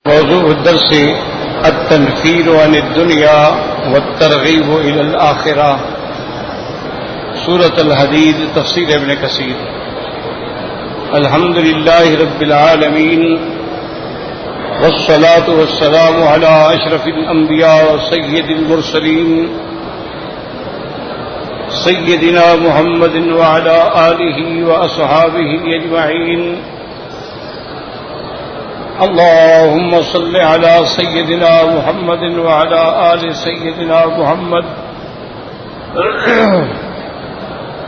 موضوع الدرس التنفير عن الدنيا والترغيب إلى الآخرة. سورة الحديد، تفسير ابن كثير. الحمد لله رب العالمين، والصلاة والسلام على أشرف الأنبياء وسيد المرسلين سيدنا محمد وعلى آله وأصحابه أجمعين. اللهم صل على سيدنا محمد وعلى آل سيدنا محمد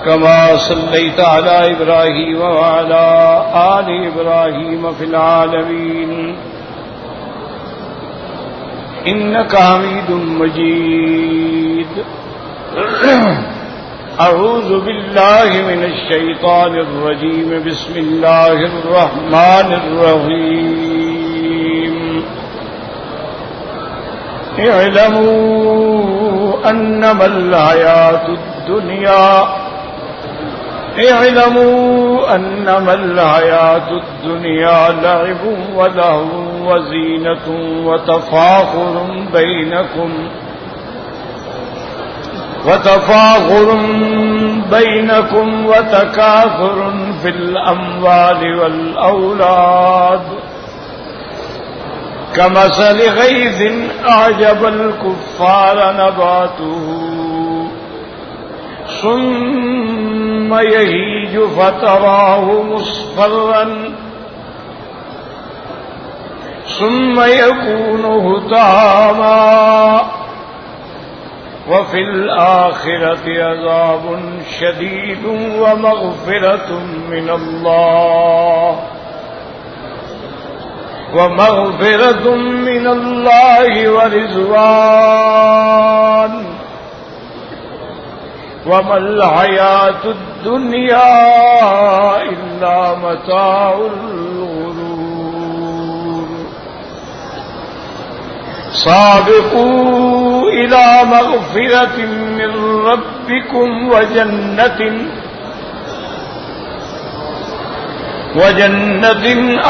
كما صليت على إبراهيم وعلى آل إبراهيم في العالمين إنك حميد مجيد. أعوذ بالله من الشيطان الرجيم. بسم الله الرحمن الرحيم. اعلموا أنما الحياة الدنيا لعب ولهو وزينة وتفاخر بينكم وتكاثر في الأموال والأولاد كمثل غيث أعجب الكفار نباته ثم يهيج فتراه مصفرا ثم يكون هطاما وفي الآخرة عذاب شديد ومغفرة من الله ورضوان وما الحياة الدنيا إلا متاع الغرور. سابقوا إلى مغفرة من ربكم وجنة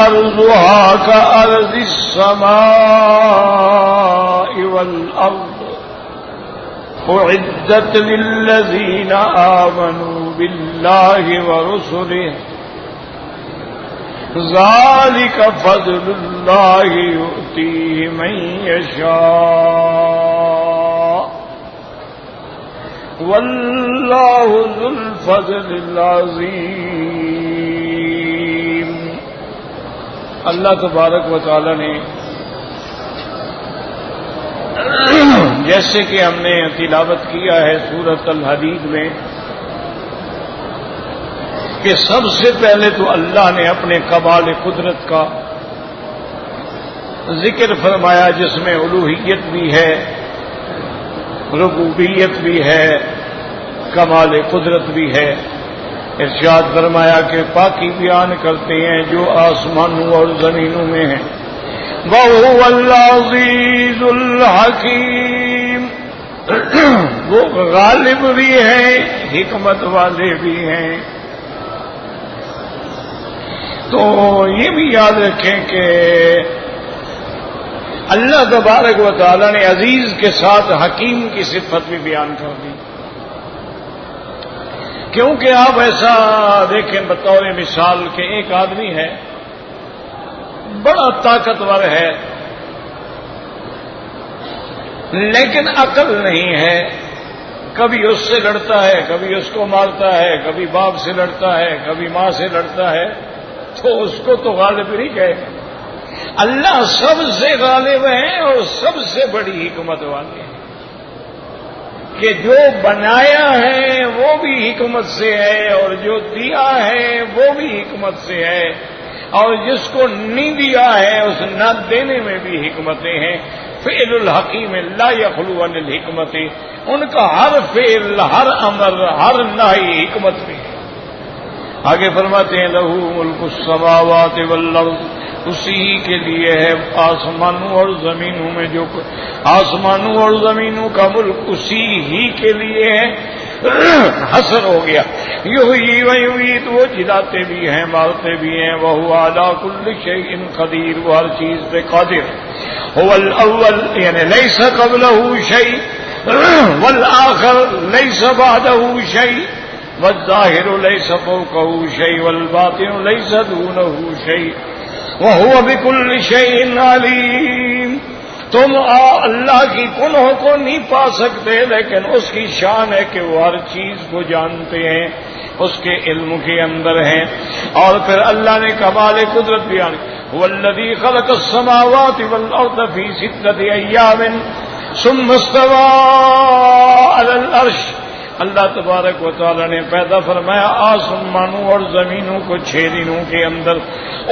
أرضها كأرض السماء والأرض أعدت للذين آمنوا بالله ورسله ذلك فضل الله يؤتيه من يشاء والله ذو الفضل العظيم. اللہ تبارک و تعالی نے جیسے کہ ہم نے تلاوت کیا ہے سورۃ الحدید میں کہ سب سے پہلے تو اللہ نے اپنے کمال قدرت کا ذکر فرمایا، جس میں الوہیت بھی ہے، ربوبیت بھی ہے، کمال قدرت بھی ہے. ارشاد فرمایا کہ پاکی بیان کرتے ہیں جو آسمانوں اور زمینوں میں ہیں. وَهُوَ الْعَزِيزُ الْحَكِيمُ. وہ غالب بھی ہیں، حکمت والے بھی ہیں. تو یہ بھی یاد رکھیں کہ اللہ تبارک و تعالی نے عزیز کے ساتھ حکیم کی صفت بھی بیان کر دی. کیونکہ آپ ایسا دیکھیں بطور مثال کہ ایک آدمی ہے، بڑا طاقتور ہے، لیکن عقل نہیں ہے. کبھی اس سے لڑتا ہے، کبھی اس کو مارتا ہے، کبھی باپ سے لڑتا ہے، کبھی ماں سے لڑتا ہے، تو اس کو تو غالب نہیں کہے. اللہ سب سے غالب ہیں اور سب سے بڑی حکمت والے ہیں کہ جو بنایا ہے وہ بھی حکمت سے ہے اور جو دیا ہے وہ بھی حکمت سے ہے، اور جس کو نہیں دیا ہے اس نہ دینے میں بھی حکمتیں ہیں. فعل الحکیم لا یخلو عن الحکمت. ان کا ہر فعل، ہر امر، ہر نہی حکمت میں ہے. آگے فرماتے ہیں لہو ملک السماوات والارض. اسی کے لیے ہے آسمانوں اور زمینوں میں، جو آسمانوں اور زمینوں کا ملک اسی ہی کے لیے ہے. حسر ہو گیا. یحیی و یمیت، وہ جلاتے بھی ہیں مارتے بھی ہیں. وہو علی کل شیء قدیر، وہ ہر چیز پہ قادر. هو الاول یعنی لیس قبلہ شیء والآخر لیس بعدہ شیء والظاہر لیس فوقہ شیء والباطن لیس دونہ شیء وہو بکل شیء علیم. تم اللہ کی کنہوں کو نہیں پا سکتے، لیکن اس کی شان ہے کہ وہ ہر چیز کو جانتے ہیں، اس کے علم کے اندر ہیں. اور پھر اللہ نے کمال قدرت بیان کی. هو الذی خلق السماوات والارض فی ستۃ ایام ثم استوى علی العرش. اللہ تبارک و تعالی نے پیدا فرمایا آسمانوں اور زمینوں کو 6 دنوں کے اندر.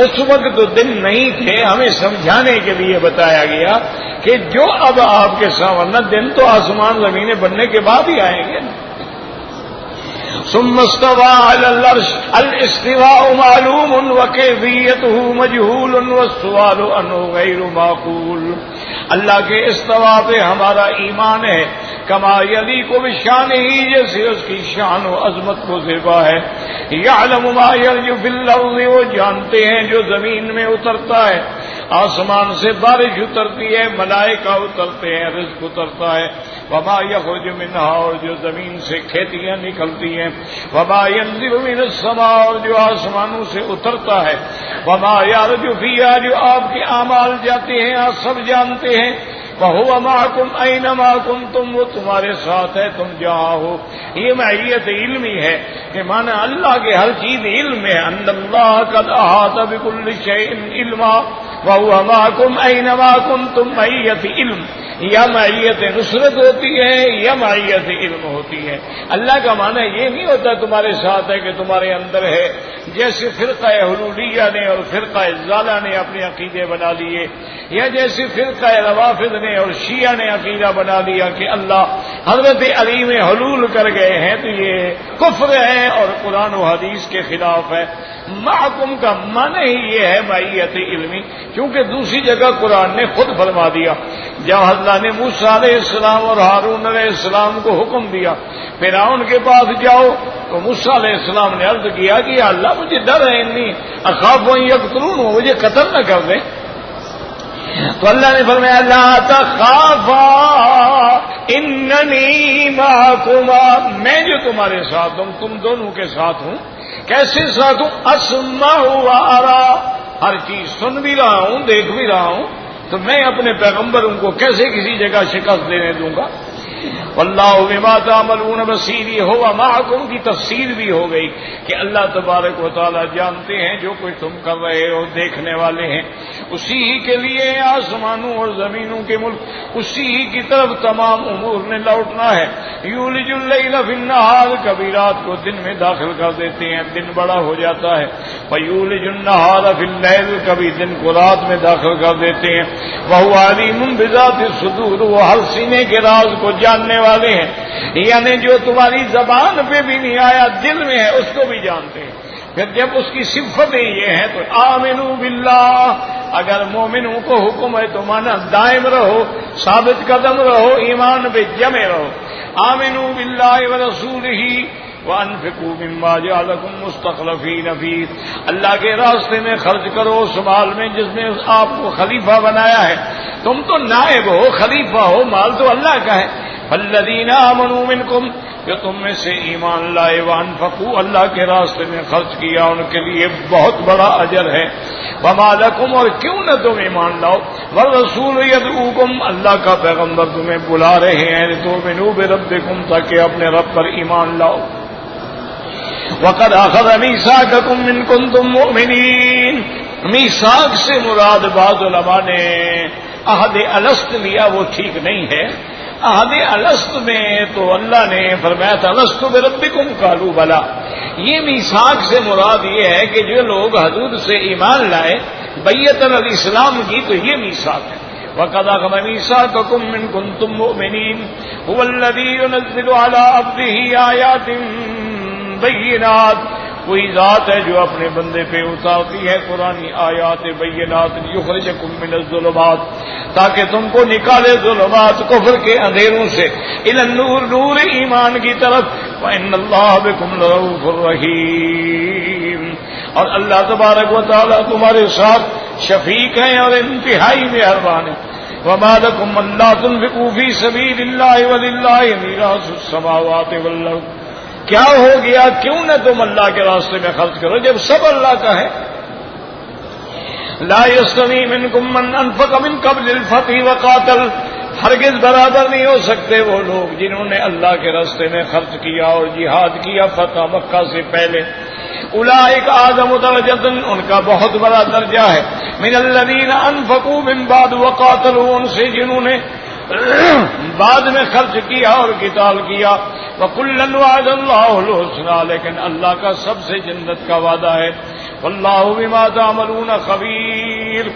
اس وقت تو دن نہیں تھے، ہمیں سمجھانے کے لیے بتایا گیا کہ جو اب آپ کے سامنے دن تو آسمان زمینیں بننے کے بعد ہی آئیں گے. ثم استوى على العرش. الاستواء معلوم وكيفيته مجهول والسؤال عنه غير معقول. اللہ کے استوا پہ ہمارا ایمان ہے، کما یلیق بشانہ، جیسے اس کی شان و عظمت کو زیبا ہے. یعلم ما یرج فی الارض، وہ جانتے ہیں جو زمین میں اترتا ہے. آسمان سے بارش اترتی ہے، ملائکہ اترتے ہیں، رزق اترتا ہے. وما یخرج منہا، اور جو زمین سے کھیتیاں نکلتی ہیں. وما ینزل من السماء، اور جو آسمانوں سے اترتا ہے. وما یعرج فیہا، جو آپ کے اعمال جاتے ہیں آپ سب جانتے ہیں. وَهُوَ مَعَكُمْ أَيْنَمَا كُنْتُمْ، وہ تمہارے ساتھ ہے تم جہاں ہو. یہ معیت علمی ہے کہ مانا اللہ کے ہر چیز علم ہے. ان اللہ قد احاط بكل شيء علما وَهُوَ مَعَكُمْ أَيْنَمَا كُنْتُمْ. معیت علم یا معیت نصرت ہوتی ہے یا معیت علم ہوتی ہے. اللہ کا معنی یہ نہیں ہوتا تمہارے ساتھ ہے کہ تمہارے اندر ہے، جیسے فرقہ حلولیہ نے اور فرقہ ضالہ نے اپنے عقیدے بنا لیے، یا جیسے فرقہ روافض نے اور شیعہ نے عقیدہ بنا لیا کہ اللہ حضرت علی میں حلول کر گئے ہیں، تو یہ کفر ہے اور قرآن و حدیث کے خلاف ہے. محکم کا معنی ہی یہ ہے معیت علمی، کیونکہ دوسری جگہ قرآن نے خود فرما دیا جب اللہ نے موسیٰ علیہ السلام اور ہارون علیہ السلام کو حکم دیا فرعون کے پاس جاؤ، تو موسیٰ علیہ السلام نے عرض کیا کہ یا اللہ مجھے ڈر ہے، انی اخاف ان یقتلون، وہ مجھے قتل نہ کر دیں. تو اللہ نے فرمایا لا تخافا اننی معکما، میں جو تمہارے ساتھ ہوں تم دونوں کے ساتھ ہوں. کیسے ساتھ ہوں؟ اسمع و ارا، ہر چیز سن بھی رہا ہوں دیکھ بھی رہا ہوں. تو میں اپنے پیغمبروں کو کیسے کسی جگہ شکست دینے دوں گا. واللہ بما تعملون بصیر، ہوا معکم کی تفسیر بھی ہو گئی کہ اللہ تبارک و تعالی جانتے ہیں جو کچھ تم کر رہے ہو، دیکھنے والے ہیں. اسی ہی کے لیے آسمانوں اور زمینوں کے ملک، اسی ہی کی طرف تمام امور نے لوٹنا ہے. یولج اللیل فی النہار، کبھی رات کو دن میں داخل کر دیتے ہیں، دن بڑا ہو جاتا ہے. ویولج النہار فی اللیل، کبھی دن کو رات میں داخل کر دیتے ہیں. وہو علیم بذات الصدور، وہ ہر سینے کے راز کو جاننے والے ہیں. یعنی جو تمہاری زبان پہ بھی نہیں آیا دل میں ہے اس کو بھی جانتے ہیں. پھر جب اس کی صفتیں یہ ہیں تو آمنوا باللہ، اگر مومنوں کو حکم ہے تو مانا دائم رہو، ثابت قدم رہو، ایمان پہ جمے رہو. آمنوا باللہ ورسولہ وانفقوا مما جعلکم مستخلفین فیہ، اللہ کے راستے میں خرچ کرو اس مال میں جس نے آپ کو خلیفہ بنایا ہے. تم تو نائب ہو، خلیفہ ہو، مال تو اللہ کا ہے. فالذین آمنوا منکم، جو تم میں سے ایمان لائے، وانفقوا، اللہ کے راستے میں خرچ کیا، ان کے لیے بہت بڑا اجر ہے. وما لکم، اور کیوں نہ تم ایمان لاؤ، والرسول یدعوکم، اللہ کا پیغمبر تمہیں بلا رہے ہیں، لتؤمنوا بربکم، تاکہ اپنے رب پر ایمان لاؤ. وقد اخذ میثاقکم ان کنتم مؤمنین، میثاق سے مراد بعض علماء نے عہد الست لیا، وہ ٹھیک نہیں ہے. عہد الست میں تو اللہ نے فرمایا تھا الست بربکم قالوا بلا. یہ میثاق سے مراد یہ ہے کہ جو لوگ حضور سے ایمان لائے بیعت الاسلام کی، تو یہ میثاق ہے. وقد اخذ میثاقکم ان کنتم مؤمنین هو الذی ينزل على عبده آیات بینات، کوئی ذات ہے جو اپنے بندے پہ اتارتی ہے قرآن آیات بینات، یخرجکم من الظلمات، تاکہ تم کو نکالے ظلمات کفر کے اندھیروں سے الی النور، نور ایمان کی طرف. وَإِنَّ اللَّهَ بِكُمْ لَرَءُوفٌ رَحِيمٌ، اور اللہ تبارک و تعالیٰ تمہارے ساتھ شفیق ہیں اور انتہائی مہربان ہیں. وَمَا لَكُمْ أَلَّا تُنْفِقُوا فِي سَبِيلِ اللَّهِ وَلِلَّهِ مِيرَاثُ السَّمَاوَاتِ وَالْأَرْضِ، کیا ہو گیا، کیوں نہ تم اللہ کے راستے میں خرچ کرو جب سب اللہ کا ہے. لا يستوي منكم من انفق من قبل الفتح وقاتل، ہرگز برابر نہیں ہو سکتے وہ لوگ جنہوں نے اللہ کے راستے میں خرچ کیا اور جہاد کیا فتح مکہ سے پہلے. اولئک اعظم درجۃ، ان کا بہت بڑا درجہ ہے. من الذین انفقوا من بعد وقاتلوا، ان سے جنہوں نے بعد میں خرچ کیا اور قتال کیا. وَكُلًّا وَعَدَ اللَّهُ الْحُسْنَىٰ، لیکن اللہ کا سب سے جنت کا وعدہ ہے. وَاللَّهُ بِمَا تَعْمَلُونَ خَبِيرٌ،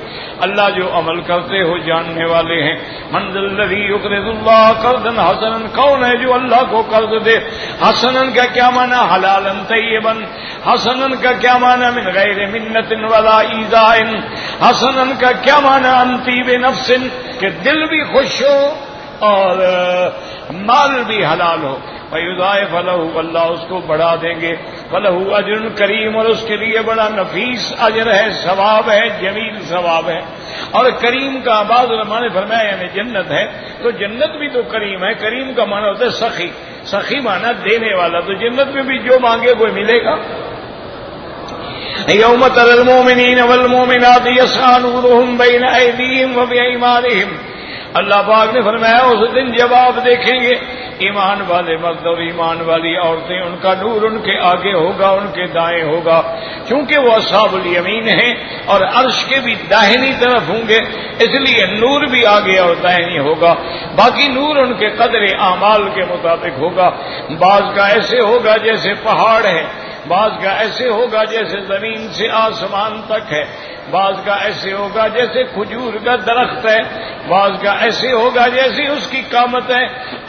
اللہ جو عمل کرتے ہو جاننے والے ہیں. مَنْ ذَا الَّذِي يُقْرِضُ اللَّهَ قَرْضًا حَسَنًا، کون ہے جو اللہ کو قرض دے. حسنًا کا کیا معنی؟ حلالا طیبا. حسنًا کا کیا معنی؟ من غیر منت ولا ایذاء. حسنًا کا کیا معنی؟ عن طیب نفس، کہ دل بھی خوش ہو اور مال بھی حلال ہو. وَيُضَاعِفَ لَهُ، اللہ اس کو بڑھا دیں گے. وَلَهُ أَجْرٌ کریم، اور اس کے لیے بڑا نفیس اجر ہے، ثواب ہے، جمیل ثواب ہے. اور کریم کا بعض علماء نے فرمایا یعنی جنت ہے تو جنت بھی تو کریم ہے. کریم کا معنی ہوتا ہے سخی، سخی معنی دینے والا. تو جنت میں بھی جو مانگے وہ ملے گا. یوم تری المؤمنین والمؤمنات یسعی نورهم بین ایدیہم وبایمانہم، اللہ پاک نے فرمایا اس دن جب آپ دیکھیں گے ایمان والے مرد اور ایمان والی عورتیں، ان کا نور ان کے آگے ہوگا، ان کے دائیں ہوگا، کیونکہ وہ اصحاب الیمین ہیں اور عرش کے بھی داہنی طرف ہوں گے، اس لیے نور بھی آگے اور داہنی ہوگا. باقی نور ان کے قدر اعمال کے مطابق ہوگا. بعض کا ایسے ہوگا جیسے پہاڑ ہے، بعض کا ایسے ہوگا جیسے زمین سے آسمان تک ہے، بعض کا ایسے ہوگا جیسے کھجور کا درخت ہے، بعض کا ایسے ہوگا جیسے اس کی قامت ہے.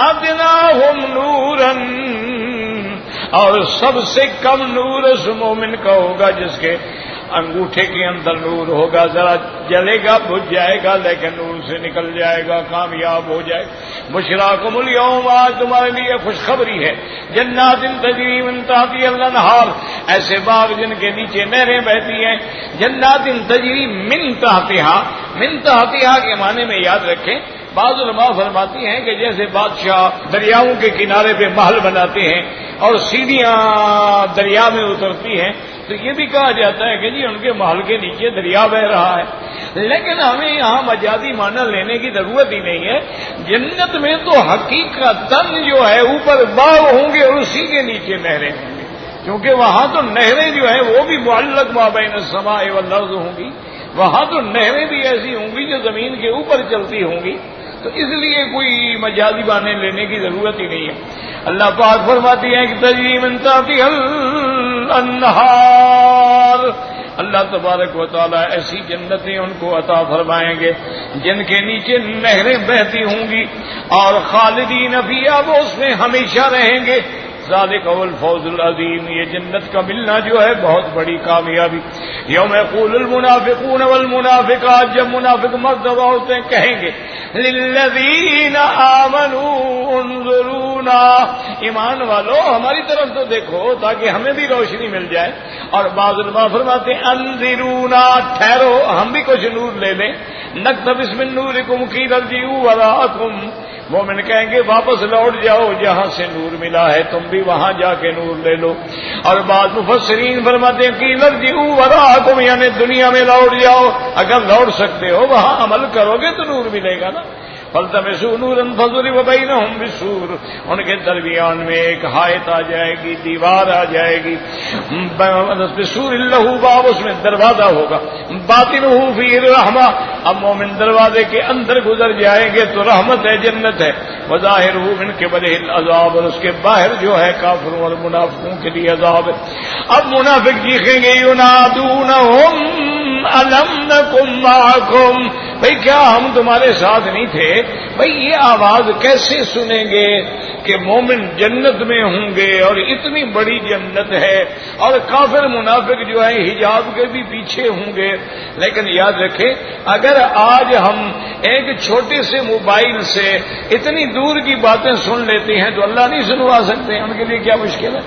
ادناہم نوراً، اور سب سے کم نور اس مومن کا ہوگا جس کے انگوٹھے کے اندر نور ہوگا، ذرا جلے گا بجھ جائے گا لیکن نور سے نکل جائے گا، کامیاب ہو جائے. بشراکم الیوم، آج تمہارے لیے خوشخبری ہے. جنات تجری من تحتہا الانہار، ایسے باغ جن کے نیچے نہریں بہتی ہیں. جنات تجری من تحتہا، من تحتہا کے معنی میں یاد رکھیں. بعض علماء فرماتی ہیں کہ جیسے بادشاہ دریاؤں کے کنارے پہ محل بناتے ہیں اور سیڑھیاں دریا میں اترتی ہیں، تو یہ بھی کہا جاتا ہے کہ جی ان کے محل کے نیچے دریا بہ رہا ہے. لیکن ہمیں یہاں مجازی معنی لینے کی ضرورت ہی نہیں ہے. جنت میں تو حقیقتاً جو ہے اوپر باغ ہوں گے اور اسی کے نیچے نہریں ہوں گی، کیونکہ وہاں تو نہریں جو ہیں وہ بھی معلق ما بین السماء والارض ہوں گی. وہاں تو نہریں بھی ایسی ہوں گی جو زمین کے اوپر چلتی ہوں گی، تو اس لیے کوئی مجازی معنی لینے کی ضرورت ہی نہیں ہے. اللہ پاک فرماتی ہیں کہ تجری من تحتہا الانہار، اللہ تبارک و تعالیٰ ایسی جنتیں ان کو عطا فرمائیں گے جن کے نیچے نہریں بہتی ہوں گی اور خالدین فیہا، وہ اس میں ہمیشہ رہیں گے. ذالک هو الفوز العظیم، یہ جنت کا ملنا جو ہے بہت بڑی کامیابی. یوم یقول المنافقون والمنافقات، جب منافق مرد اور عورتیں کہیں گے للذین آمنوا انظرونا، ایمان والو ہماری طرف تو دیکھو تاکہ ہمیں بھی روشنی مل جائے. اور بعض علماء فرماتے ہیں انذرونا، ٹھہرو ہم بھی کچھ نور لے لیں. نقتبس من نورکم قیل ارجعوا وراءکم، مومن کہیں گے واپس لوٹ جاؤ، جہاں سے نور ملا ہے تم بھی وہاں جا کے نور لے لو. اور بعض مفسرین فرماتے ہیں کہ ارجعوا وراءکم، یعنی دنیا میں لوٹ جاؤ، اگر لوٹ سکتے ہو وہاں عمل کرو گے تو نور ملے گا نا. فَالْتَمِسُوا نُورًا فَضُرِبَ بَيْنَهُمْ بِسُورٍ، ان کے درمیان میں ایک حائط آ جائے گی، دیوار آ جائے گی. بِسُورٍ لَهُ بَابٌ، اس میں دروازہ ہوگا. بَاطِنُهُ فِيهِ الرَّحْمَةُ، اب مومن دروازے کے اندر گزر جائیں گے تو رحمت ہے، جنت ہے. وَظَاهِرُهُ مِنْ قِبَلِهِ الْعَذَابُ، اور اس کے باہر جو ہے کافروں اور منافقوں کے لیے عذاب ہے. اب منافق چیخیں گے يُنَادُونَهُمْ أَلَمْ نَكُن مَّعَكُمْ، بھئی کیا ہم تمہارے ساتھ نہیں تھے؟ بھئی یہ آواز کیسے سنیں گے کہ مومن جنت میں ہوں گے اور اتنی بڑی جنت ہے، اور کافر منافق جو ہے حجاب کے بھی پیچھے ہوں گے؟ لیکن یاد رکھیں، اگر آج ہم ایک چھوٹے سے موبائل سے اتنی دور کی باتیں سن لیتے ہیں تو اللہ نہیں سنوا سکتے؟ ان کے لیے کیا مشکل ہے؟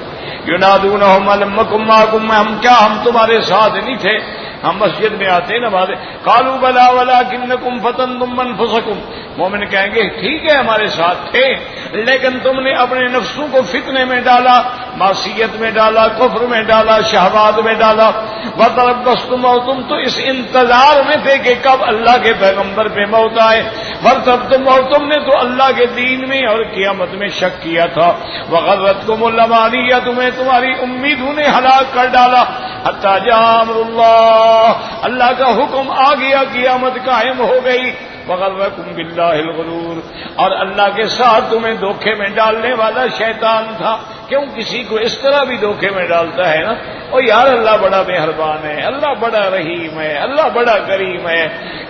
ینادونہم الم نکم معکم، ہم تمہارے ساتھ نہیں تھے؟ ہم مسجد میں آتے نماز، قالوا بلا ولکنکم فتنتم انفسکم، مومن کہیں گے ٹھیک ہے ہمارے ساتھ تھے، لیکن تم نے اپنے نفسوں کو فتنے میں ڈالا، معصیت میں ڈالا، کفر میں ڈالا، شہوات میں ڈالا، وتربصتم، اور تم تو اس انتظار میں تھے کہ کب اللہ کے پیغمبر پہ موت آئے، وارتبتم، اور تم نے تو اللہ کے دین میں اور قیامت میں شک کیا تھا، وغرتکم الامانیہ، تمہیں تمہاری امیدوں نے ہلاک کر ڈالا، حتی جاء امر اللہ کا حکم آ گیا، قیامت قائم ہو گئی، وغرکم باللہ الغرور، اور اللہ کے ساتھ تمہیں دھوکے میں ڈالنے والا شیطان تھا۔ کیوں کسی کو اس طرح بھی دھوکے میں ڈالتا ہے نا، او یار اللہ بڑا مہربان ہے، اللہ بڑا رحیم ہے، اللہ بڑا کریم ہے،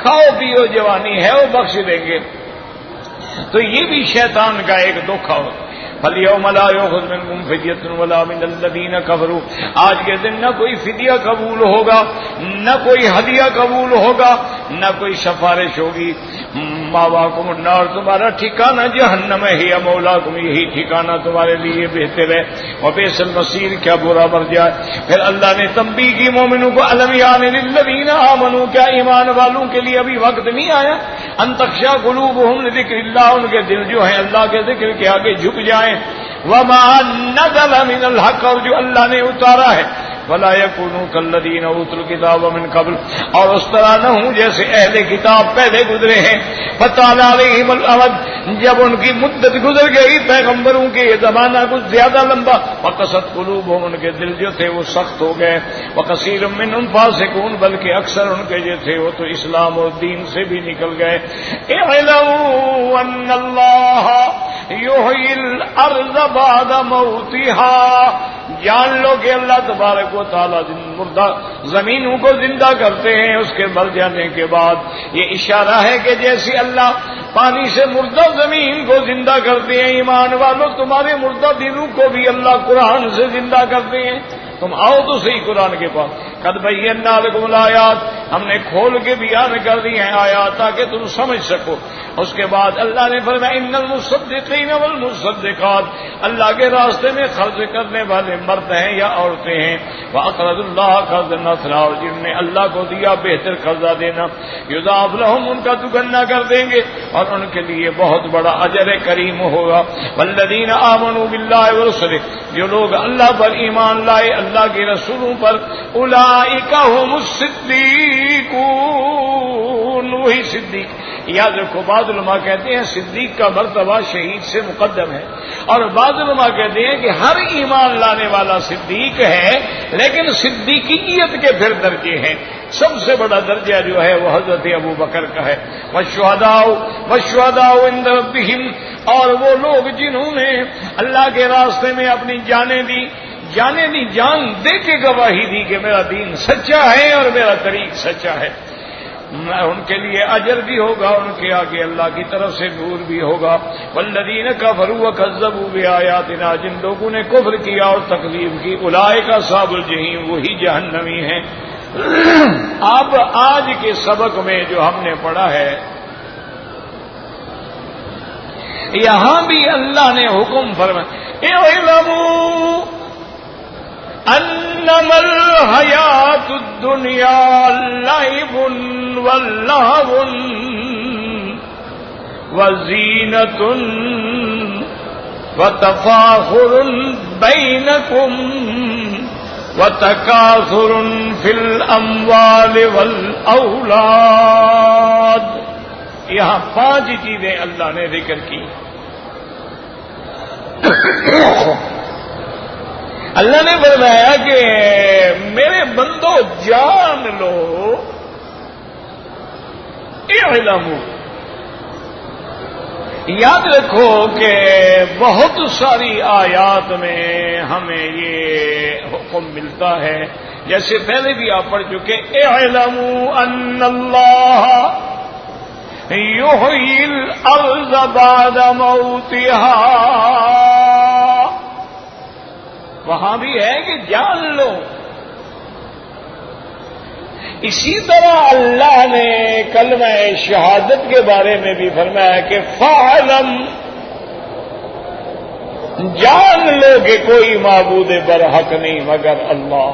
کھاؤ پیو جوانی ہے وہ بخش دیں گے، تو یہ بھی شیطان کا ایک دھوکا ہوتا ہے۔ فَالْيَوْمَ لَا يُؤْخَذُ مِنْكُمْ فِدْيَةٌ وَلَا مِنَ الَّذِينَ كَفَرُوا، آج کے دن نہ کوئی فدیہ قبول ہوگا، نہ کوئی ہدیہ قبول ہوگا، نہ کوئی سفارش ہوگی۔ مَأْوَاكُمُ النَّارُ، تمہارا ٹھکانہ جہنم ہے، ہی مولاکم، یہی ٹھکانہ تمہارے لیے بہتر ہے، وَبِئْسَ الْمَصِيرُ، کیا برا مرجع۔ پھر اللہ نے تنبیہ کی مومنوں کو، أَلَمْ يَعْنِ لِلَّذِينَ آمَنُوا، کیا ایمان والوں کے لیے ابھی وقت نہیں آیا، أَن تَخْشَعَ قُلُوبُهُمْ لِذِكْرِ اللَّهِ، ان کے دل جو ہیں اللہ کے ذکر کے آگے جھک جائیں، وَمَا نَزَلَ مِنَ الْحَقِّ، اور جو اللہ نے اتارا ہے، وَلَا يَكُونُوا كَالَّذِينَ أُوتُوا الْكِتَابَ مِنْ قَبْلُ، اور اس طرح نہ ہوں جیسے اہل کتاب پہلے گزرے ہیں، فَطَالَ عَلَيْهِمُ الْأَمَدُ، جب ان کی مدت گزر گئی پیغمبروں کے یہ زمانہ کچھ زیادہ لمبا، وَقَسَتْ قُلُوبُهُمْ، ان کے دل جو تھے وہ سخت ہو گئے، وَكَثِيرٌ مِّنْهُمْ فَاسِقُونَ، بلکہ اکثر ان کے جو تھے وہ تو اسلام اور دین سے بھی نکل گئے۔ اعلموا أَنَّ اللَّهَ يُحْيِي الْأَرْضَ بَعْدَ مَوْتِهَا، جان لو کہ اللہ تبارک و تعالیٰ مردہ زمینوں کو زندہ کرتے ہیں اس کے مر جانے کے بعد۔ یہ اشارہ ہے کہ جیسے اللہ پانی سے مردہ زمین کو زندہ کرتے ہیں، ایمان والوں تمہارے مردہ دلوں کو بھی اللہ قرآن سے زندہ کرتے ہیں۔ تم آؤ تو صحیح قرآن کے پاس، قد بینا لکم الآیات، ہم نے کھول کے بیان کر دی ہیں آیات تاکہ تم سمجھ سکو۔ اس کے بعد اللہ نے فرمایا ان المصدقین والمصدقات، اللہ کے راستے میں خرچ کرنے والے مرد ہیں یا عورتیں ہیں، وَأَقْرَضُوا اللَّهَ قَرْضًا حَسَنًا، اور جن نے اللہ کو دیا بہتر قرضہ دینا، یضاعف لهم، ان کا دگنا کر دیں گے اور ان کے لیے بہت بڑا اجر کریم ہوگا۔ والذین آمنوا باللہ ورسلہ، جو لوگ اللہ پر ایمان لائے، اللہ کے رسولوں پر، اولئک هم الصدیقون، وہی صدیق۔ یاد رکھو بعض علماء کہتے ہیں صدیق کا مرتبہ شہید سے مقدم ہے، اور بعض علماء کہتے ہیں کہ ہر ایمان لانے والا صدیق ہے، لیکن صدیقیت کے پھر درجے ہیں، سب سے بڑا درجہ جو ہے وہ حضرت ابو بکر کا ہے۔ والشہداء عند ربہم، اور وہ لوگ جنہوں نے اللہ کے راستے میں اپنی جانیں دی، جان دے کے گواہی دی کہ میرا دین سچا ہے اور میرا طریق سچا ہے، ان کے لیے اجر بھی ہوگا، ان کے آگے اللہ کی طرف سے نور بھی ہوگا۔ والذین کفروا وکذبوا بآیاتنا، جن لوگوں نے کفر کیا اور تکذیب کی، اولئک اصحاب الجحیم، وہی جہنمی ہیں۔ اب آج کے سبق میں جو ہم نے پڑھا ہے، یہاں بھی اللہ نے حکم فرمایا اعلموا انما الحیات الدنیا لعب ولہو وزینۃ وتفاخر بینکم وتکاثر فی الاموال والاولاد۔ یہاں 5 چیزیں اللہ نے ذکر کی۔ اللہ نے فرمایا کہ میرے بندو جان لو، اعلموا، یاد رکھو کہ بہت ساری آیات میں ہمیں یہ حکم ملتا ہے، جیسے پہلے بھی آپ پڑھ چکے، اعلموا ان اللہ یحیی الارض بعد موتها، وہاں بھی ہے کہ جان لو۔ اسی طرح اللہ نے کلمہ شہادت کے بارے میں بھی فرمایا کہ فاعلم، جان لو کہ کوئی معبود برحق نہیں مگر اللہ۔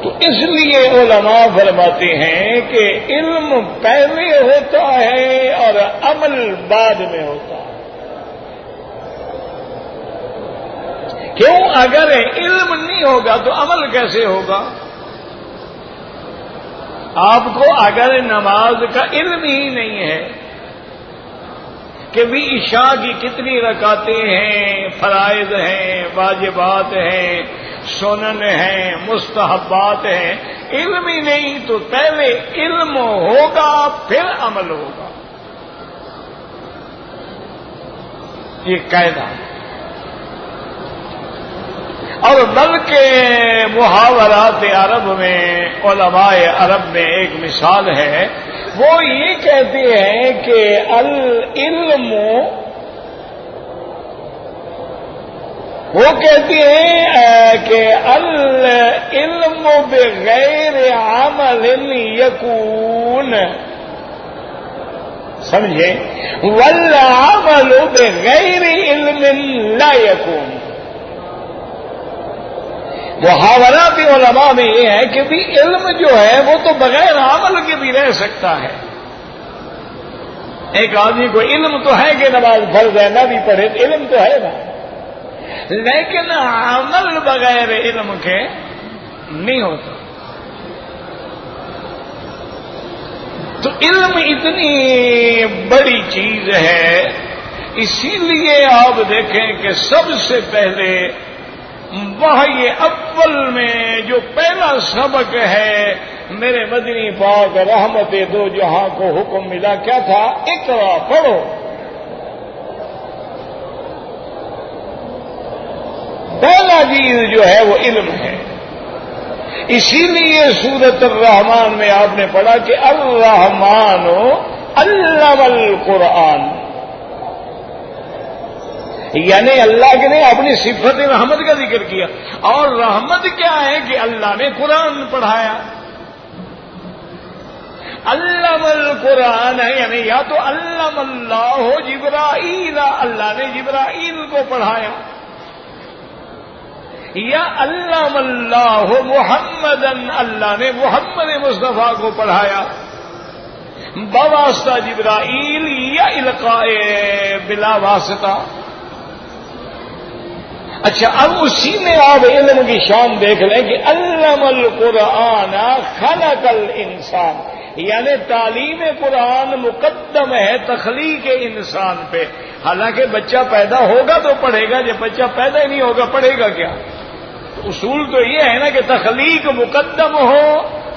تو اس لیے علماء فرماتے ہیں کہ علم پہلے ہوتا ہے اور عمل بعد میں ہوتا ہے۔ کیوں؟ اگر علم نہیں ہوگا تو عمل کیسے ہوگا؟ آپ کو اگر نماز کا علم ہی نہیں ہے کہ بھی عشاء کی کتنی رکعتیں ہیں، فرائض ہیں، واجبات ہیں، سنن ہیں، مستحبات ہیں، علم ہی نہیں تو پہلے علم ہوگا پھر عمل ہوگا، یہ قاعدہ ہے۔ اور بلکہ محاورات عرب میں، علماء عرب میں ایک مثال ہے، وہ یہ کہتے ہیں کہ العلم، وہ کہتے ہیں کہ العلم بغیر عمل یکون، سمجھے، والعمل بغیر علم لا یکون۔ محاورات علماء میں یہ ہے کہ بھی علم جو ہے وہ تو بغیر عمل کے بھی رہ سکتا ہے۔ ایک آدمی کو علم تو ہے کہ نماز فرض ہے، نہ بھی پڑھے، علم تو ہے نا، لیکن عمل بغیر علم کے نہیں ہوتا۔ تو علم اتنی بڑی چیز ہے، اسی لیے آپ دیکھیں کہ سب سے پہلے وحی اول میں جو پہلا سبق ہے میرے مدنی پاک رحمت دو جہاں کو حکم ملا، کیا تھا؟ اقرا، پڑھو۔ پہلا چیز جو ہے وہ علم ہے۔ اسی لیے سورۃ الرحمن میں آپ نے پڑھا کہ الرحمن علم القرآن، یعنی اللہ نے اپنی صفت رحمت کا ذکر کیا، اور رحمت کیا ہے کہ اللہ نے قرآن پڑھایا۔ علم القرآن ہے یعنی یا تو علم اللہ جبرائیل، اللہ نے جبرائیل کو پڑھایا، یا علم اللہ محمدن، اللہ نے محمد مصطفیٰ کو پڑھایا بواسطہ جبرائیل یا القاء بلا واسطہ۔ اچھا، اب اسی میں آپ علم کی شان دیکھ لیں کہ علم القرآن خلق الانسان، یعنی تعلیم قرآن مقدم ہے تخلیق انسان پہ۔ حالانکہ بچہ پیدا ہوگا تو پڑھے گا، جب بچہ پیدا ہی نہیں ہوگا پڑھے گا کیا؟ اصول تو یہ ہے نا کہ تخلیق مقدم ہو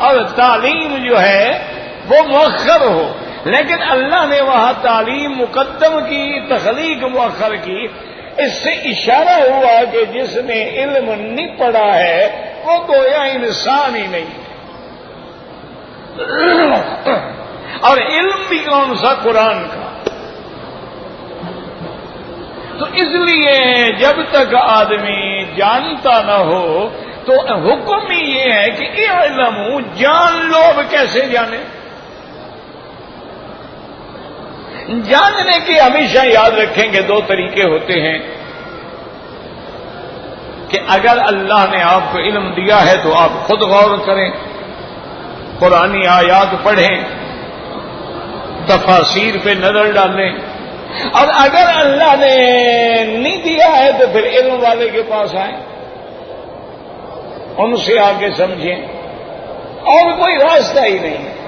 اور تعلیم جو ہے وہ مؤخر ہو، لیکن اللہ نے وہاں تعلیم مقدم کی، تخلیق مؤخر کی۔ اس سے اشارہ ہوا کہ جس نے علم نہیں پڑھا ہے وہ گویا انسان ہی نہیں، اور علم بھی کون سا؟ قرآن کا۔ تو اس لیے جب تک آدمی جانتا نہ ہو تو حکم ہی یہ ہے کہ علم جان لو۔ اب کیسے جانے؟ جاننے کے ہمیشہ یاد رکھیں کہ دو طریقے ہوتے ہیں کہ اگر اللہ نے آپ کو علم دیا ہے تو آپ خود غور کریں، قرآنی آیات پڑھیں، تفاسیر پہ نظر ڈالیں، اور اگر اللہ نے نہیں دیا ہے تو پھر علم والے کے پاس آئیں، ان سے آگے سمجھیں، اور کوئی راستہ ہی نہیں ہے۔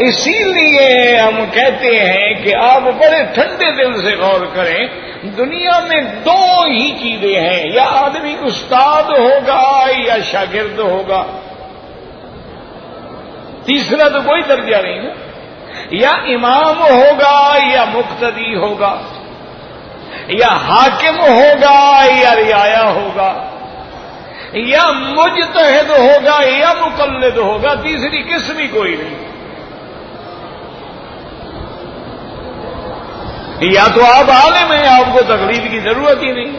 اسی لیے ہم کہتے ہیں کہ آپ بڑے ٹھنڈے دل سے غور کریں، دنیا میں دو ہی چیزیں ہیں، یا آدمی استاد ہوگا یا شاگرد ہوگا، تیسرا تو کوئی درجہ نہیں ہے، یا امام ہوگا یا مقتدی ہوگا، یا حاکم ہوگا یا رعایا ہوگا، یا مجتہد ہوگا یا مقلد ہوگا، تیسری قسم ہی کوئی نہیں۔ یا تو آپ عالم ہیں، آپ کو تقلید کی ضرورت ہی نہیں،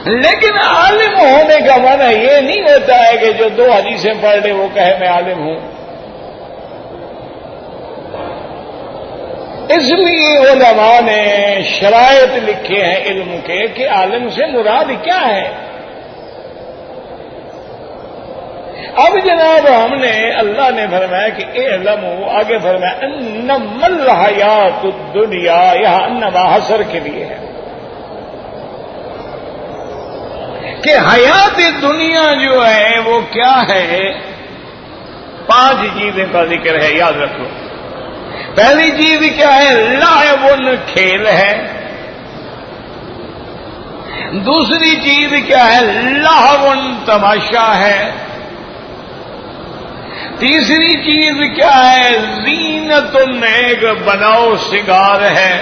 لیکن عالم ہونے کا معنی یہ نہیں ہوتا ہے کہ جو 2 حدیثیں پڑھ لے وہ کہے میں عالم ہوں۔ اس لیے علماء نے شرائط لکھے ہیں علم کے کہ عالم سے مراد کیا ہے۔ اب جناب ہم نے اللہ نے فرمایا کہ اعلم، آگے فرمایا انما الحیات الدنیا، یہاں انما حصر کے لیے ہے کہ حیات دنیا جو ہے وہ کیا ہے۔ 5 چیزیں کا ذکر ہے، یاد رکھو۔ پہلی چیز کیا ہے؟ لعب، کھیل ہے۔ دوسری چیز کیا ہے؟ لہو، تماشا ہے۔ تیسری چیز کیا ہے؟ زینت، ایک بناؤ سنگار ہے۔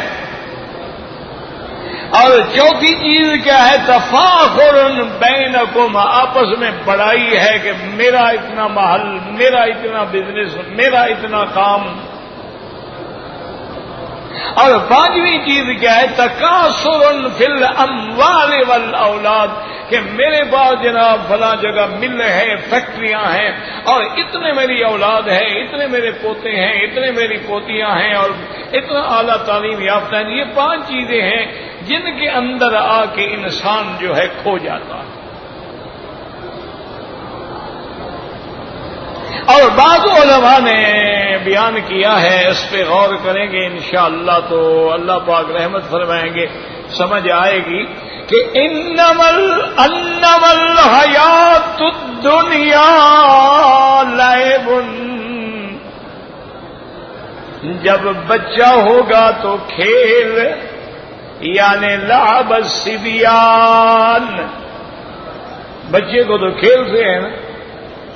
اور چوتھی چیز کیا ہے؟ تفاخر بینکم، آپس میں بڑائی ہے کہ میرا اتنا محل، میرا اتنا بزنس، میرا اتنا کام۔ اور 5ویں چیز کیا ہے؟ تکاثر فی الاموال والاولاد، کہ میرے پاس جناب فلاں جگہ مل ہے، فیکٹریاں ہیں، اور اتنے میری اولاد ہے، اتنے میرے پوتے ہیں، اتنے میری پوتیاں ہیں، اور اتنا اعلیٰ تعلیم یافتہ ہیں۔ یہ 5 چیزیں ہیں جن کے اندر آ کے انسان جو ہے کھو جاتا ہے۔ اور بعض علماء نے بیان کیا ہے، اس پہ غور کریں گے انشاءاللہ تو اللہ پاک رحمت فرمائیں گے، سمجھ آئے گی کہ انما الحیات الدنیا لعب، جب بچہ ہوگا تو کھیل، یعنی لعب الصبیان، بچے کو تو کھیل سے ہے نا،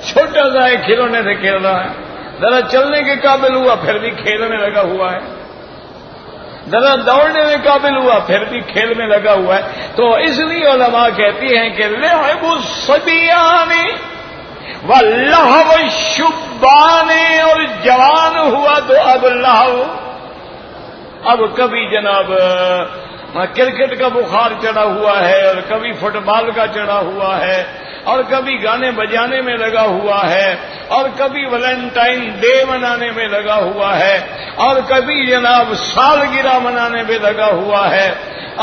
چھوٹا سا ہے کھلونے سے کھیل رہا ہے، ذرا چلنے کے قابل ہوا پھر بھی کھیل میں لگا ہوا ہے، ذرا دوڑنے میں قابل ہوا پھر بھی کھیل میں لگا ہوا ہے۔ تو اس لیے علماء کہتی ہیں کہ لعب الصبیان ولہو الشبان، اور جوان ہوا تو اب لہو، اب کبھی جناب کرکٹ کا بخار چڑھا ہوا ہے، اور کبھی فٹ بال کا چڑھا ہوا ہے، اور کبھی گانے بجانے میں لگا ہوا ہے، اور کبھی ویلنٹائن ڈے منانے میں لگا ہوا ہے، اور کبھی جناب سالگرہ منانے پہ لگا ہوا ہے،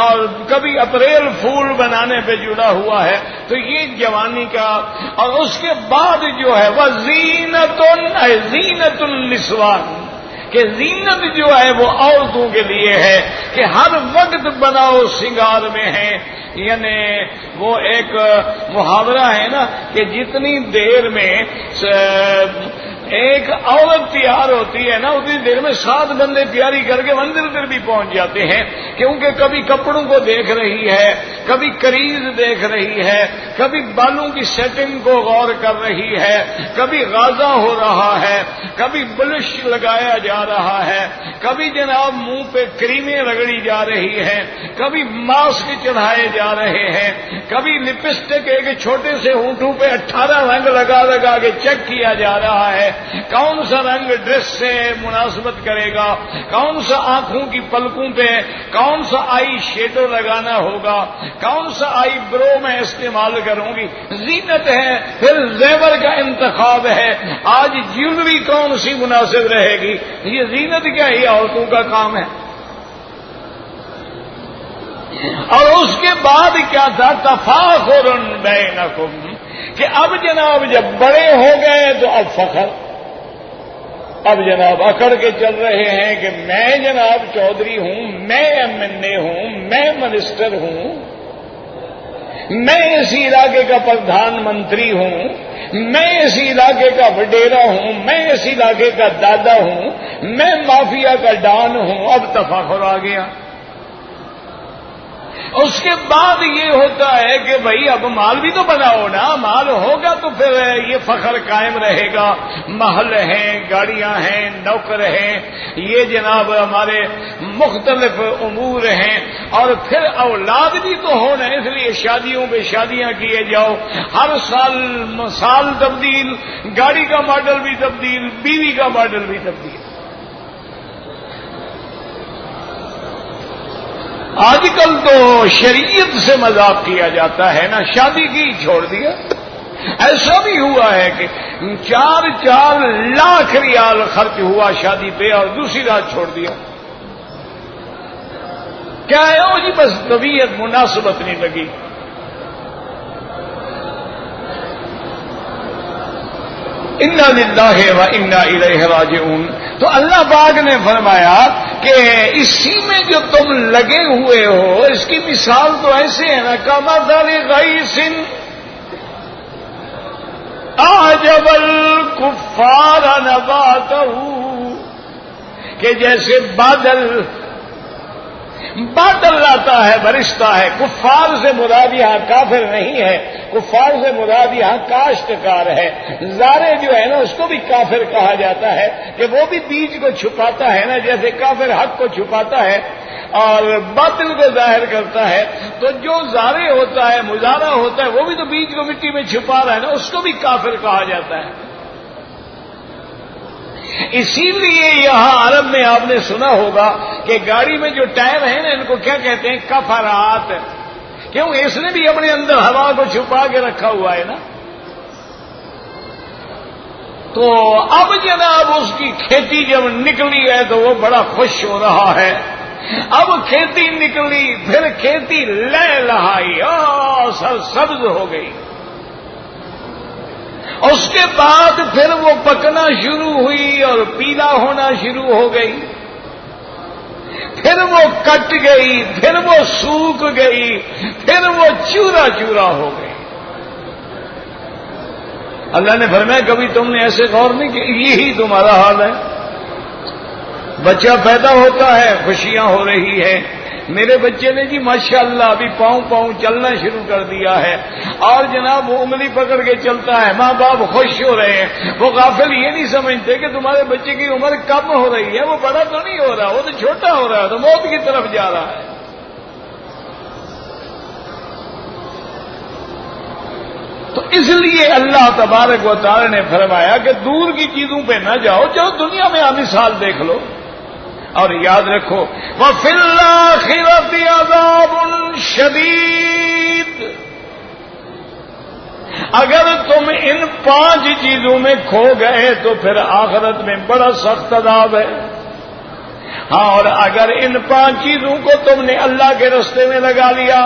اور کبھی اپریل فول بنانے پہ جڑا ہوا ہے۔ تو یہ جوانی کا، اور اس کے بعد جو ہے وہ زینت النسوان، کہ زینت جو ہے وہ عورتوں کے لیے ہے کہ ہر وقت بناؤ سنگار میں ہے۔ یعنی وہ ایک محاورہ ہے نا کہ جتنی دیر میں ایک عورت تیار ہوتی ہے نا اتنی دیر میں 7 بندے تیاری کر کے منزل پر بھی پہنچ جاتے ہیں، کیونکہ کبھی کپڑوں کو دیکھ رہی ہے، کبھی کریز دیکھ رہی ہے، کبھی بالوں کی سیٹنگ کو غور کر رہی ہے، کبھی غازہ ہو رہا ہے، کبھی بلش لگایا جا رہا ہے، کبھی جناب منہ پہ کریمیں رگڑی جا رہی ہیں، کبھی ماسک چڑھائے جا رہے ہیں، کبھی لپسٹک ایک چھوٹے سے ہونٹوں پہ 18 رنگ لگا لگا کے چیک کیا جا رہا ہے، کون سا رنگ ڈریس سے مناسبت کرے گا، کون سا آنکھوں کی پلکوں پہ، کون سا آئی شیڈو لگانا ہوگا، کون سا آئی برو میں استعمال کروں گی، زینت ہے۔ پھر زیور کا انتخاب ہے، آج جیولری کون سی مناسب رہے گی، یہ زینت کیا ہے؟ عورتوں کا کام ہے۔ اور اس کے بعد کیا تھا؟ تفاخر بینکم، کہ اب جناب جب بڑے ہو گئے تو اب فخر، اب جناب اکڑ کے چل رہے ہیں کہ میں جناب چودھری ہوں، میں ایم این اے ہوں، میں منسٹر ہوں، میں اس علاقے کا پردھان منتری ہوں، میں اس علاقے کا وڈیرا ہوں، میں اس علاقے کا دادا ہوں، میں مافیا کا ڈان ہوں۔ اب تفاخر آ گیا، اس کے بعد یہ ہوتا ہے کہ بھئی اب مال بھی تو بناؤ نا، مال ہوگا تو پھر یہ فخر قائم رہے گا، محل ہیں، گاڑیاں ہیں، نوکر ہیں، یہ جناب ہمارے مختلف امور ہیں، اور پھر اولاد بھی تو ہونا، اس لیے شادیوں پہ شادیاں کیے جاؤ، ہر سال تبدیل، گاڑی کا ماڈل بھی تبدیل، بیوی کا ماڈل بھی تبدیل۔ آج کل تو شریعت سے مذاق کیا جاتا ہے نا، شادی کی چھوڑ دیا۔ ایسا بھی ہوا ہے کہ 4 لاکھ ریال خرچ ہوا شادی پہ اور دوسری رات چھوڑ دیا۔ کیا ہے وہ جی؟ بس طبیعت مناسبت نہیں لگی۔ انا للہ و انا الیہ راجعون۔ تو اللہ پاک نے فرمایا کہ اسی میں جو تم لگے ہوئے ہو، اس کی مثال تو ایسے ہے نا، کمثل غیث اعجب الکفار نباتہ، کہ جیسے بادل لاتا ہے، برستا ہے۔ کفار سے مراد یہاں کافر نہیں ہے، کفار سے مراد یہاں کاشتکار ہے۔ زارع جو ہے نا، اس کو بھی کافر کہا جاتا ہے کہ وہ بھی بیج کو چھپاتا ہے نا، جیسے کافر حق کو چھپاتا ہے اور باطل کو ظاہر کرتا ہے۔ تو جو زارع ہوتا ہے، مزارع ہوتا ہے، وہ بھی تو بیج کو مٹی میں چھپا رہا ہے نا، اس کو بھی کافر کہا جاتا ہے۔ اسی لیے یہاں عرب میں آپ نے سنا ہوگا کہ گاڑی میں جو ٹائر ہیں نا، ان کو کیا کہتے ہیں؟ کفرات۔ کیوں؟ اس نے بھی اپنے اندر ہوا کو چھپا کے رکھا ہوا ہے نا۔ تو اب جناب اس کی کھیتی جب نکلی ہے تو وہ بڑا خوش ہو رہا ہے۔ اب کھیتی نکلی، پھر کھیتی لہلہائی اور سرسبز ہو گئی۔ اس کے بعد پھر وہ پکنا شروع ہوئی اور پیلا ہونا شروع ہو گئی، پھر وہ کٹ گئی، پھر وہ سوکھ گئی، پھر وہ چورا چورا ہو گئی۔ اللہ نے فرمایا کبھی تم نے ایسے غور نہیں کہ یہی تمہارا حال ہے؟ بچہ پیدا ہوتا ہے، خوشیاں ہو رہی ہے، میرے بچے نے جی ماشاءاللہ ابھی پاؤں چلنا شروع کر دیا ہے، اور جناب وہ انگلی پکڑ کے چلتا ہے، ماں باپ خوش ہو رہے ہیں۔ وہ غافل یہ نہیں سمجھتے کہ تمہارے بچے کی عمر کم ہو رہی ہے، وہ بڑا تو نہیں ہو رہا، وہ تو چھوٹا ہو رہا ہے، تو موت کی طرف جا رہا ہے۔ تو اس لیے اللہ تبارک و تعالی نے فرمایا کہ دور کی چیزوں پہ نہ جاؤ، چلو دنیا میں مثال دیکھ لو، اور یاد رکھو وَفِي الْآخِرَةِ عَذَابٌ شَدِيدٌ۔ اگر تم ان 5 چیزوں میں کھو گئے تو پھر آخرت میں بڑا سخت عذاب ہے۔ ہاں، اور اگر ان 5 چیزوں کو تم نے اللہ کے راستے میں لگا لیا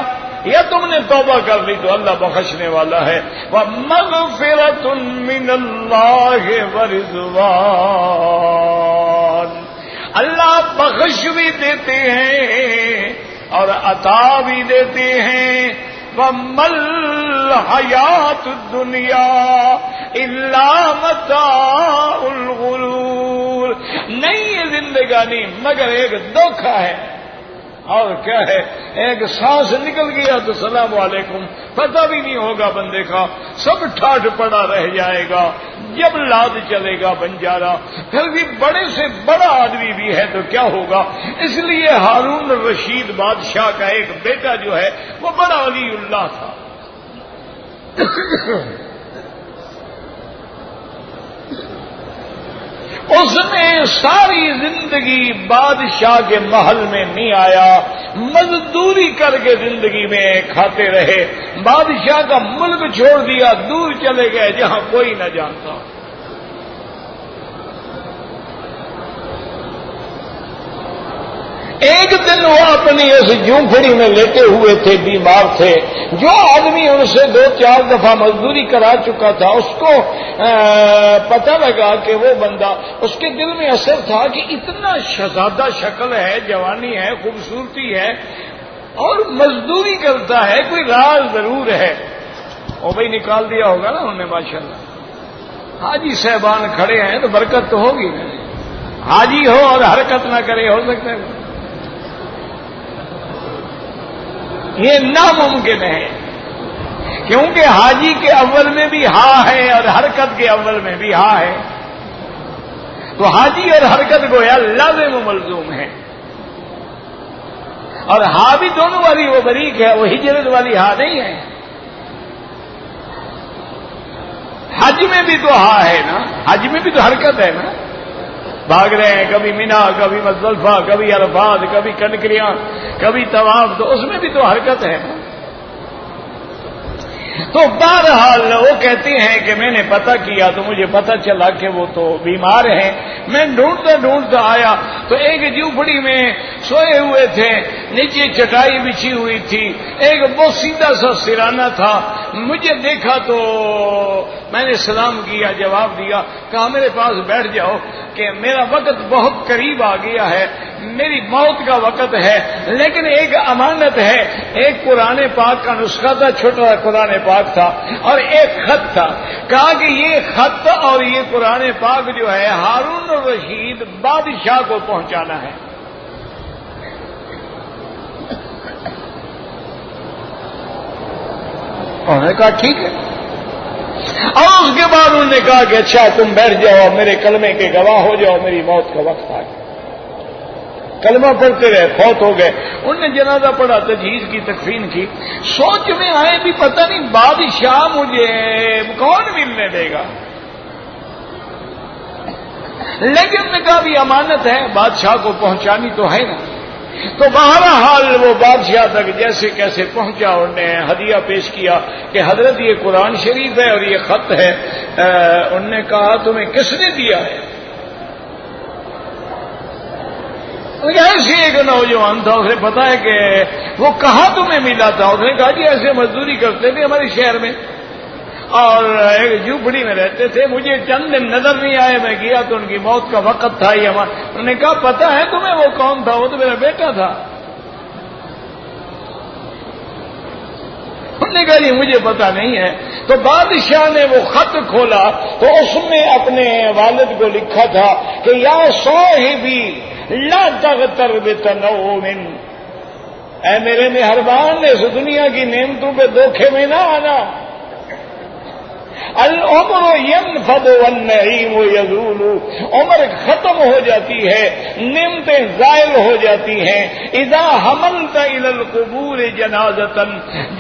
یا تم نے توبہ کر لی تو اللہ بخشنے والا ہے۔ وَمَغْفِرَةٌ مِّنَ اللَّهِ وَرِضْوَانٌ۔ اللہ بخش بھی دیتے ہیں اور عطا بھی دیتے ہیں۔ وَمَا الْحَيَاةُ الدُّنْيَا إِلَّا مَتَاعُ الْغُرُورِ۔ نہیں یہ زندگانی مگر ایک دھوکہ ہے، اور کیا ہے؟ ایک سانس نکل گیا تو السلام علیکم، پتہ بھی نہیں ہوگا بندے کا، سب ٹھاٹھ پڑا رہ جائے گا، جب لاد چلے گا بنجارا، پھر بھی بڑے سے بڑا آدمی بھی ہے تو کیا ہوگا؟ اس لیے ہارون الرشید بادشاہ کا ایک بیٹا جو ہے وہ بڑا ولی اللہ تھا۔ اس نے ساری زندگی بادشاہ کے محل میں نہیں آیا، مزدوری کر کے زندگی میں کھاتے رہے، بادشاہ کا ملک چھوڑ دیا، دور چلے گئے جہاں کوئی نہ جانتا۔ ایک دن وہ اپنی اس جھونپڑی میں لیٹے ہوئے تھے، بیمار تھے۔ جو آدمی ان سے 2-4 دفعہ مزدوری کرا چکا تھا، اس کو پتہ لگا کہ وہ بندہ، اس کے دل میں اثر تھا کہ اتنا شہزادہ شکل ہے، جوانی ہے، خوبصورتی ہے، اور مزدوری کرتا ہے، کوئی راز ضرور ہے۔ وہ بھائی نکال دیا ہوگا نا انہوں نے ماشاءاللہ۔ حاجی صاحبان کھڑے ہیں تو برکت تو ہوگی نا، حاجی ہو اور حرکت نہ کرے، ہو سکتا ہے؟ یہ ناممکن ہے، کیونکہ حاجی کے اول میں بھی ہاں ہے اور حرکت کے اول میں بھی ہاں ہے، تو حاجی اور حرکت گویا لازم و ملزوم ہے، اور ہاں بھی دونوں والی وہ بریک ہے، وہ ہجرت والی ہاں نہیں ہے۔ حج میں بھی تو ہاں ہے نا، حج میں بھی تو حرکت ہے نا، بھاگ رہے ہیں، کبھی مینا، کبھی مزدلفہ، کبھی عرفات، کبھی کنکریاں، کبھی طواف، تو اس میں بھی تو حرکت ہے نا۔ تو بہرحال وہ کہتی ہیں کہ میں نے پتہ کیا تو مجھے پتہ چلا کہ وہ تو بیمار ہیں۔ میں ڈھونڈتا آیا تو ایک جھوپڑی میں سوئے ہوئے تھے، نیچے چٹائی بچھی ہوئی تھی، ایک بہت سیدھا سا سرانہ تھا۔ مجھے دیکھا تو میں نے سلام کیا، جواب دیا، کہا میرے پاس بیٹھ جاؤ کہ میرا وقت بہت قریب آ گیا ہے، میری موت کا وقت ہے، لیکن ایک امانت ہے، ایک قرآن پاک کا نسخہ تھا، چھوٹا قرآن پاک تھا، اور ایک خط تھا۔ کہا کہ یہ خط اور یہ قرآن پاک جو ہے ہارون الرشید بادشاہ کو پہنچانا ہے۔ انہوں نے کہا ٹھیک ہے، اور اس کے بعد انہوں نے کہا کہ اچھا تم بیٹھ جاؤ، میرے کلمے کے گواہ ہو جاؤ، میری موت کا وقت آ گیا۔ کلمہ پڑھتے رہے، فوت ہو گئے۔ انہوں نے جنازہ پڑھا، تجہیز کی، تکفین کی۔ سوچ میں آئے بھی پتہ نہیں بادشاہ مجھے کون ملنے دے گا، لیکن نے کہا بھی امانت ہے، بادشاہ کو پہنچانی تو ہے نا۔ تو بہرحال وہ بادشاہ تک جیسے کیسے پہنچا، انہوں نے ہدیہ پیش کیا کہ حضرت یہ قرآن شریف ہے اور یہ خط ہے۔ انہوں نے کہا تمہیں کس نے دیا ہے؟ ایسے ایک نوجوان تھا، اسے پتا ہے کہ وہ کہاں تمہیں ملا تھا؟ اس نے کہا جی ایسے مزدوری کرتے تھے ہمارے شہر میں اور ایک جھوپڑی میں رہتے تھے، مجھے چند دن نظر نہیں آئے، میں گیا تو ان کی موت کا وقت تھا یہ ہمارا۔ انہوں نے کہا پتا ہے تمہیں وہ کون تھا؟ وہ تو میرا بیٹا تھا۔ انہوں نے کہا جی مجھے پتا نہیں ہے۔ تو بادشاہ نے وہ خط کھولا تو اس میں اپنے والد کو لکھا تھا کہ یا صاحبی لا تغتر بتنعم، اے میرے مہربان اس دنیا کی نعمتوں پہ دھوکے میں نہ آنا۔ العمر ينفد والنعیم یزول، عمر ختم ہو جاتی ہے، نعمتیں زائل ہو جاتی ہیں۔ اذا حملت الى القبور جنازۃ،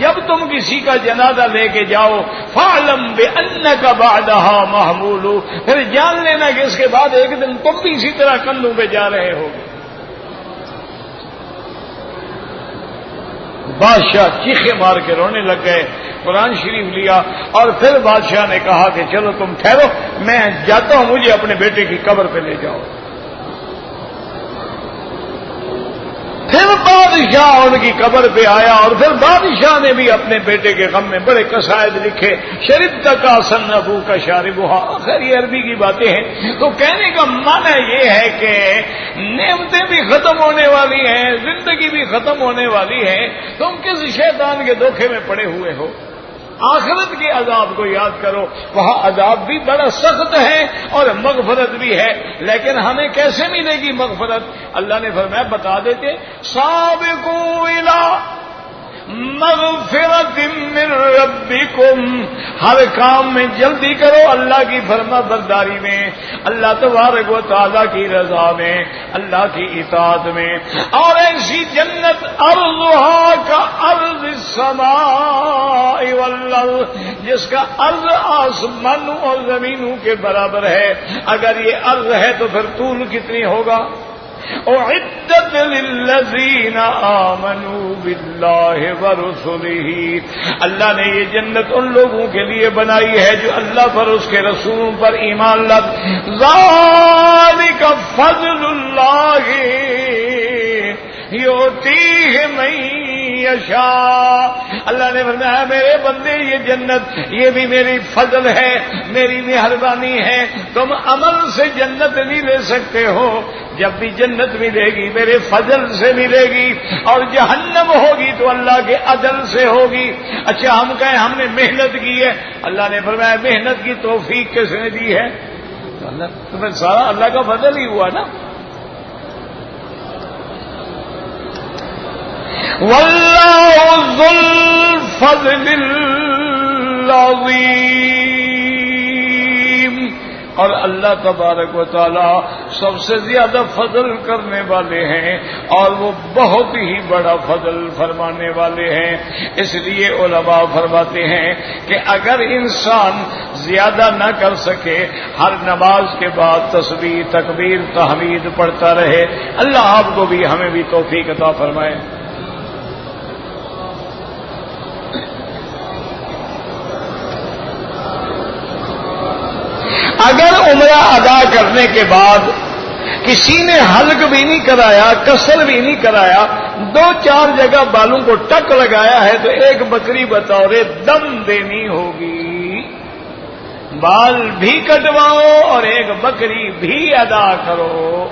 جب تم کسی کا جنازہ لے کے جاؤ، فاعلم بانک بعدها محمول، پھر جان لینا کہ اس کے بعد ایک دن تم بھی اسی طرح کندھوں پہ جا رہے ہوگے۔ بادشاہ چیخے مار کے رونے لگ گئے، قرآن شریف لیا اور پھر بادشاہ نے کہا کہ چلو تم ٹھہرو، میں جاتا ہوں، مجھے اپنے بیٹے کی قبر پہ لے جاؤ۔ پھر بادشاہ ان کی قبر پہ آیا اور پھر بادشاہ نے بھی اپنے بیٹے کے غم میں بڑے قصائد لکھے، شربت کاسن ابو کا شاربھا، خیر یہ عربی کی باتیں ہیں۔ تو کہنے کا معنی یہ ہے کہ نعمتیں بھی ختم ہونے والی ہیں، زندگی بھی ختم ہونے والی ہے، تم کس شیطان کے دھوکے میں پڑے ہوئے ہو؟ آخرت کے عذاب کو یاد کرو، وہاں عذاب بھی بڑا سخت ہے اور مغفرت بھی ہے، لیکن ہمیں کیسے ملے گی مغفرت؟ اللہ نے فرمایا بتا دیتے، سابقوا الی مغفرت من ربکم، ہر کام میں جلدی کرو اللہ کی فرما برداری میں، اللہ تبارک و تعالیٰ کی رضا میں، اللہ کی اطاعت میں، اور ایسی جنت ارضھا کا ارض السماء والارض، جس کا عرض آسمانوں اور زمینوں کے برابر ہے۔ اگر یہ عرض ہے تو پھر طول کتنی ہوگا؟ اعدت للذین آمنوا باللہ ورسلہ، اللہ نے یہ جنت ان لوگوں کے لیے بنائی ہے جو اللہ پر، اس کے رسولوں پر ایمان لائے۔ ذالک فضل اللہ یؤتیہ من یشاء، اللہ نے فرمایا میرے بندے یہ جنت یہ بھی میری فضل ہے، میری مہربانی ہے، تم عمل سے جنت نہیں لے سکتے ہو، جب بھی جنت ملے گی میرے فضل سے ملے گی، اور جہنم ہوگی تو اللہ کے عدل سے ہوگی۔ اچھا ہم کہیں ہم نے محنت کی ہے، اللہ نے فرمایا محنت کی توفیق کس نے دی ہے؟ تو پھر سارا اللہ کا فضل ہی ہوا نا۔ واللہ ذو الفضل العظیم، اور اللہ تبارک و تعالی سب سے زیادہ فضل کرنے والے ہیں اور وہ بہت ہی بڑا فضل فرمانے والے ہیں۔ اس لیے علماء فرماتے ہیں کہ اگر انسان زیادہ نہ کر سکے، ہر نماز کے بعد تسبیح تکبیر تحمید پڑھتا رہے، اللہ آپ کو بھی ہمیں بھی توفیق عطا فرمائے۔ اگر عمرہ ادا کرنے کے بعد کسی نے حلق بھی نہیں کرایا، قصر بھی نہیں کرایا، 2-4 جگہ بالوں کو ٹک لگایا ہے، تو ایک بکری بطور دم دینی ہوگی۔ بال بھی کٹواؤ اور ایک بکری بھی ادا کرو۔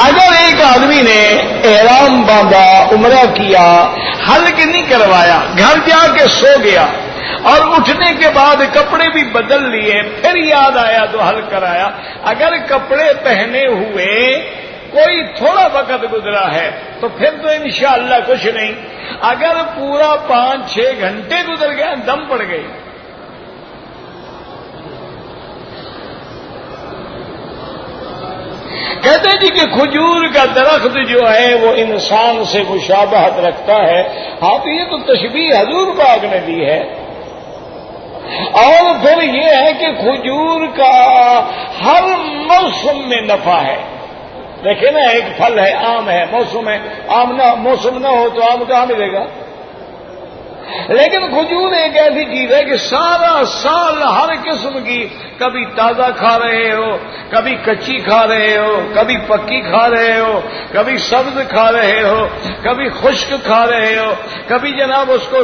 اگر ایک آدمی نے احرام باندھا، عمرہ کیا، حلق نہیں کروایا، گھر جا کے سو گیا اور اٹھنے کے بعد کپڑے بھی بدل لیے، پھر یاد آیا تو حلق کرایا، اگر کپڑے پہنے ہوئے کوئی تھوڑا وقت گزرا ہے تو پھر تو انشاءاللہ کچھ نہیں، اگر پورا 5-6 گھنٹے گزر گئے، دم پڑ گئی، کہتے ہیں جی کہ کھجور کا درخت جو ہے وہ انسان سے مشابہت رکھتا ہے۔ ہاں تو یہ تو تشبیہ حضور پاک نے دی ہے۔ اور پھر یہ ہے کہ کھجور کا ہر موسم میں نفع ہے۔ دیکھیں نا، ایک پھل ہے، آم ہے، موسم ہے، موسم نہ ہو تو آم کہاں ملے گا؟ لیکن کھجور ایک ایسی چیز ہے کہ سارا سال ہر قسم کی، کبھی تازہ کھا رہے ہو، کبھی کچی کھا رہے ہو، کبھی پکی کھا رہے ہو، کبھی سبز کھا رہے ہو، کبھی خشک کھا رہے ہو، کبھی جناب اس کو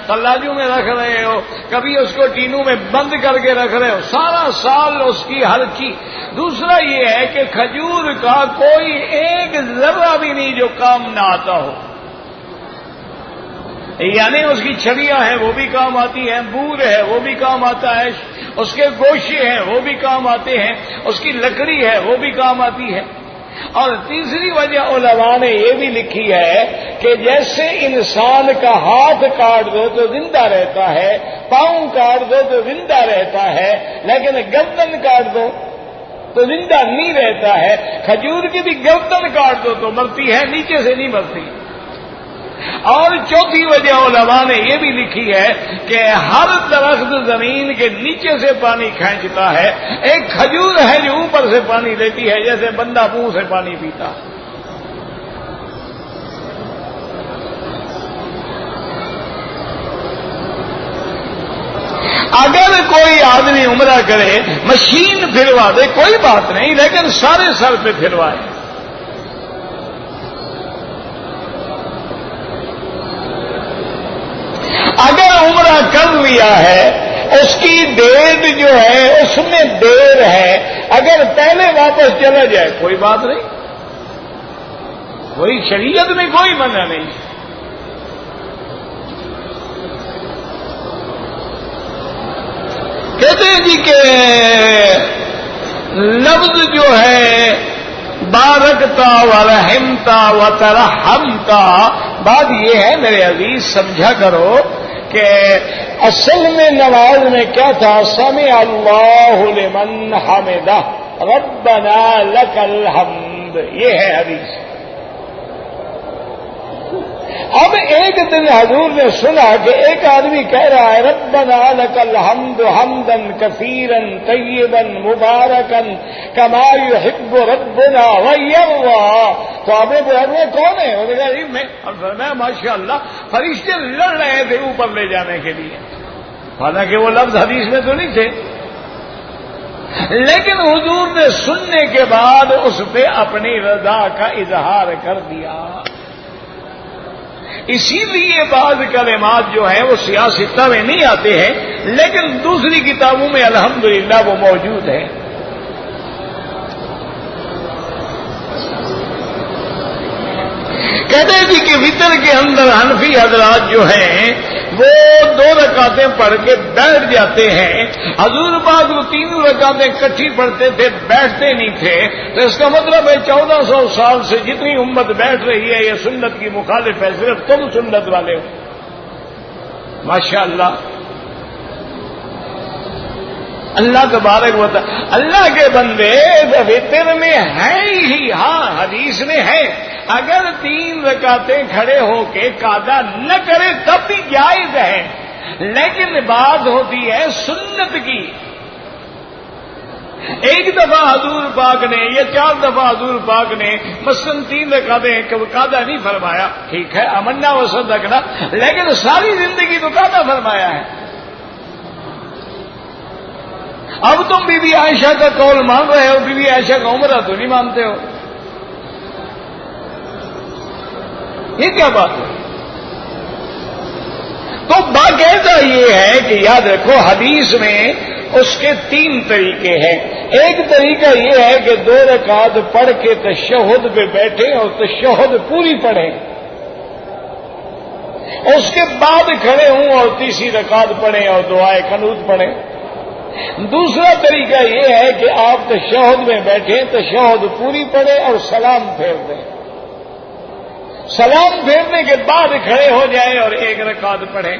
تلاجوں میں رکھ رہے ہو، کبھی اس کو ٹینوں میں بند کر کے رکھ رہے ہو، سارا سال اس کی ہر چیز۔ دوسرا یہ ہے کہ کھجور کا کوئی ایک ذرہ بھی نہیں جو کام نہ آتا ہو، یعنی اس کی چھڑیاں ہیں وہ بھی کام آتی ہیں، بور ہے وہ بھی کام آتا ہے، اس کے گوشے ہیں وہ بھی کام آتے ہیں، اس کی لکڑی ہے وہ بھی کام آتی ہے۔ اور تیسری وجہ علماء نے یہ بھی لکھی ہے کہ جیسے انسان کا ہاتھ کاٹ دو تو زندہ رہتا ہے، پاؤں کاٹ دو تو زندہ رہتا ہے، لیکن گردن کاٹ دو تو زندہ نہیں رہتا ہے، کھجور کی بھی گردن کاٹ دو تو مرتی ہے، نیچے سے نہیں مرتی۔ اور چوتھی وجہ علماء نے یہ بھی لکھی ہے کہ ہر درخت زمین کے نیچے سے پانی کھینچتا ہے، ایک کھجور ہے جو اوپر سے پانی لیتی ہے، جیسے بندہ منہ سے پانی پیتا۔ اگر کوئی آدمی عمرہ کرے، مشین پھروا دے کوئی بات نہیں، لیکن سارے سر پہ پھروائے۔ اگر عمرہ کر لیا ہے، اس کی ڈیٹ جو ہے اس میں دیر ہے، اگر پہلے واپس چلا جائے کوئی بات نہیں، کوئی شریعت میں کوئی منع نہیں۔ کہتے ہیں جی کہ لفظ جو ہے بارکتا ورحمتا وترحمتا، بات یہ ہے میرے عزیز سمجھا کرو کہ اصل میں نماز میں کیا تھا؟ سمع اللہ لمن حمدہ ربنا لک الحمد، یہ ہے حدیث۔ اب ایک دن حضور نے سنا کہ ایک آدمی کہہ رہا ہے ربنا لک الحمد حمدا کثیرا طیبا مبارکا کما یحب ربنا ویرضا، تو آپ نے پوچھا کون ہے؟ انہوں نے کہا جی میں، اور فرمایا ماشاء اللہ فرشتے لڑ رہے تھے اوپر لے جانے کے لیے، حالانکہ وہ لفظ حدیث میں تو نہیں تھے، لیکن حضور نے سننے کے بعد اس پہ اپنی رضا کا اظہار کر دیا۔ اسی لیے بعض کلمات جو ہیں وہ سیاستہ میں نہیں آتے ہیں، لیکن دوسری کتابوں میں الحمدللہ وہ موجود ہیں۔ کہتے ہیں جی کہ وطر کے اندر حنفی حضرات جو ہیں وہ 2 رکعتیں پڑھ کے بیٹھ جاتے ہیں. حضور پاک وہ 3 رکعتیں کٹھی پڑھتے تھے، بیٹھتے نہیں تھے. تو اس کا مطلب ہے 1400 سال سے جتنی امت بیٹھ رہی ہے یہ سنت کی مخالف ہے، صرف تم سنت والے ہو. ماشاء اللہ. اللہ تبارک و تعالی اللہ کے بندے وتر میں ہیں ہی. ہاں حدیث میں ہے اگر 3 رکعتیں کھڑے ہو کے قعدہ نہ کرے تب بھی جائز ہے، لیکن بات ہوتی ہے سنت کی. ایک دفعہ حضور پاک نے یا 4 دفعہ حضور پاک نے مثلاً 3 رکعتیں قعدہ نہیں فرمایا، ٹھیک ہے امنا و صدقنا، لیکن ساری زندگی تو قعدہ فرمایا ہے. اب تم بی بی عائشہ کا قول مان رہے ہو، بی بی عائشہ کا عمرہ تو نہیں مانتے ہو. یہ کیا بات ہے؟ تو باقاعدہ یہ ہے کہ یاد رکھو حدیث میں اس کے 3 طریقے ہیں. ایک طریقہ یہ ہے کہ 2 رکعت پڑھ کے تشہد پہ بیٹھے اور تشہد پوری پڑھیں، اس کے بعد کھڑے ہوں اور تیسری رکعت پڑھیں اور دعائے قنوت پڑھیں. دوسرا طریقہ یہ ہے کہ آپ تشہد میں بیٹھیں، تشہد پوری پڑھیں اور سلام پھیر دیں. سلام پھیرنے کے بعد کھڑے ہو جائیں اور 1 رکعت پڑھیں.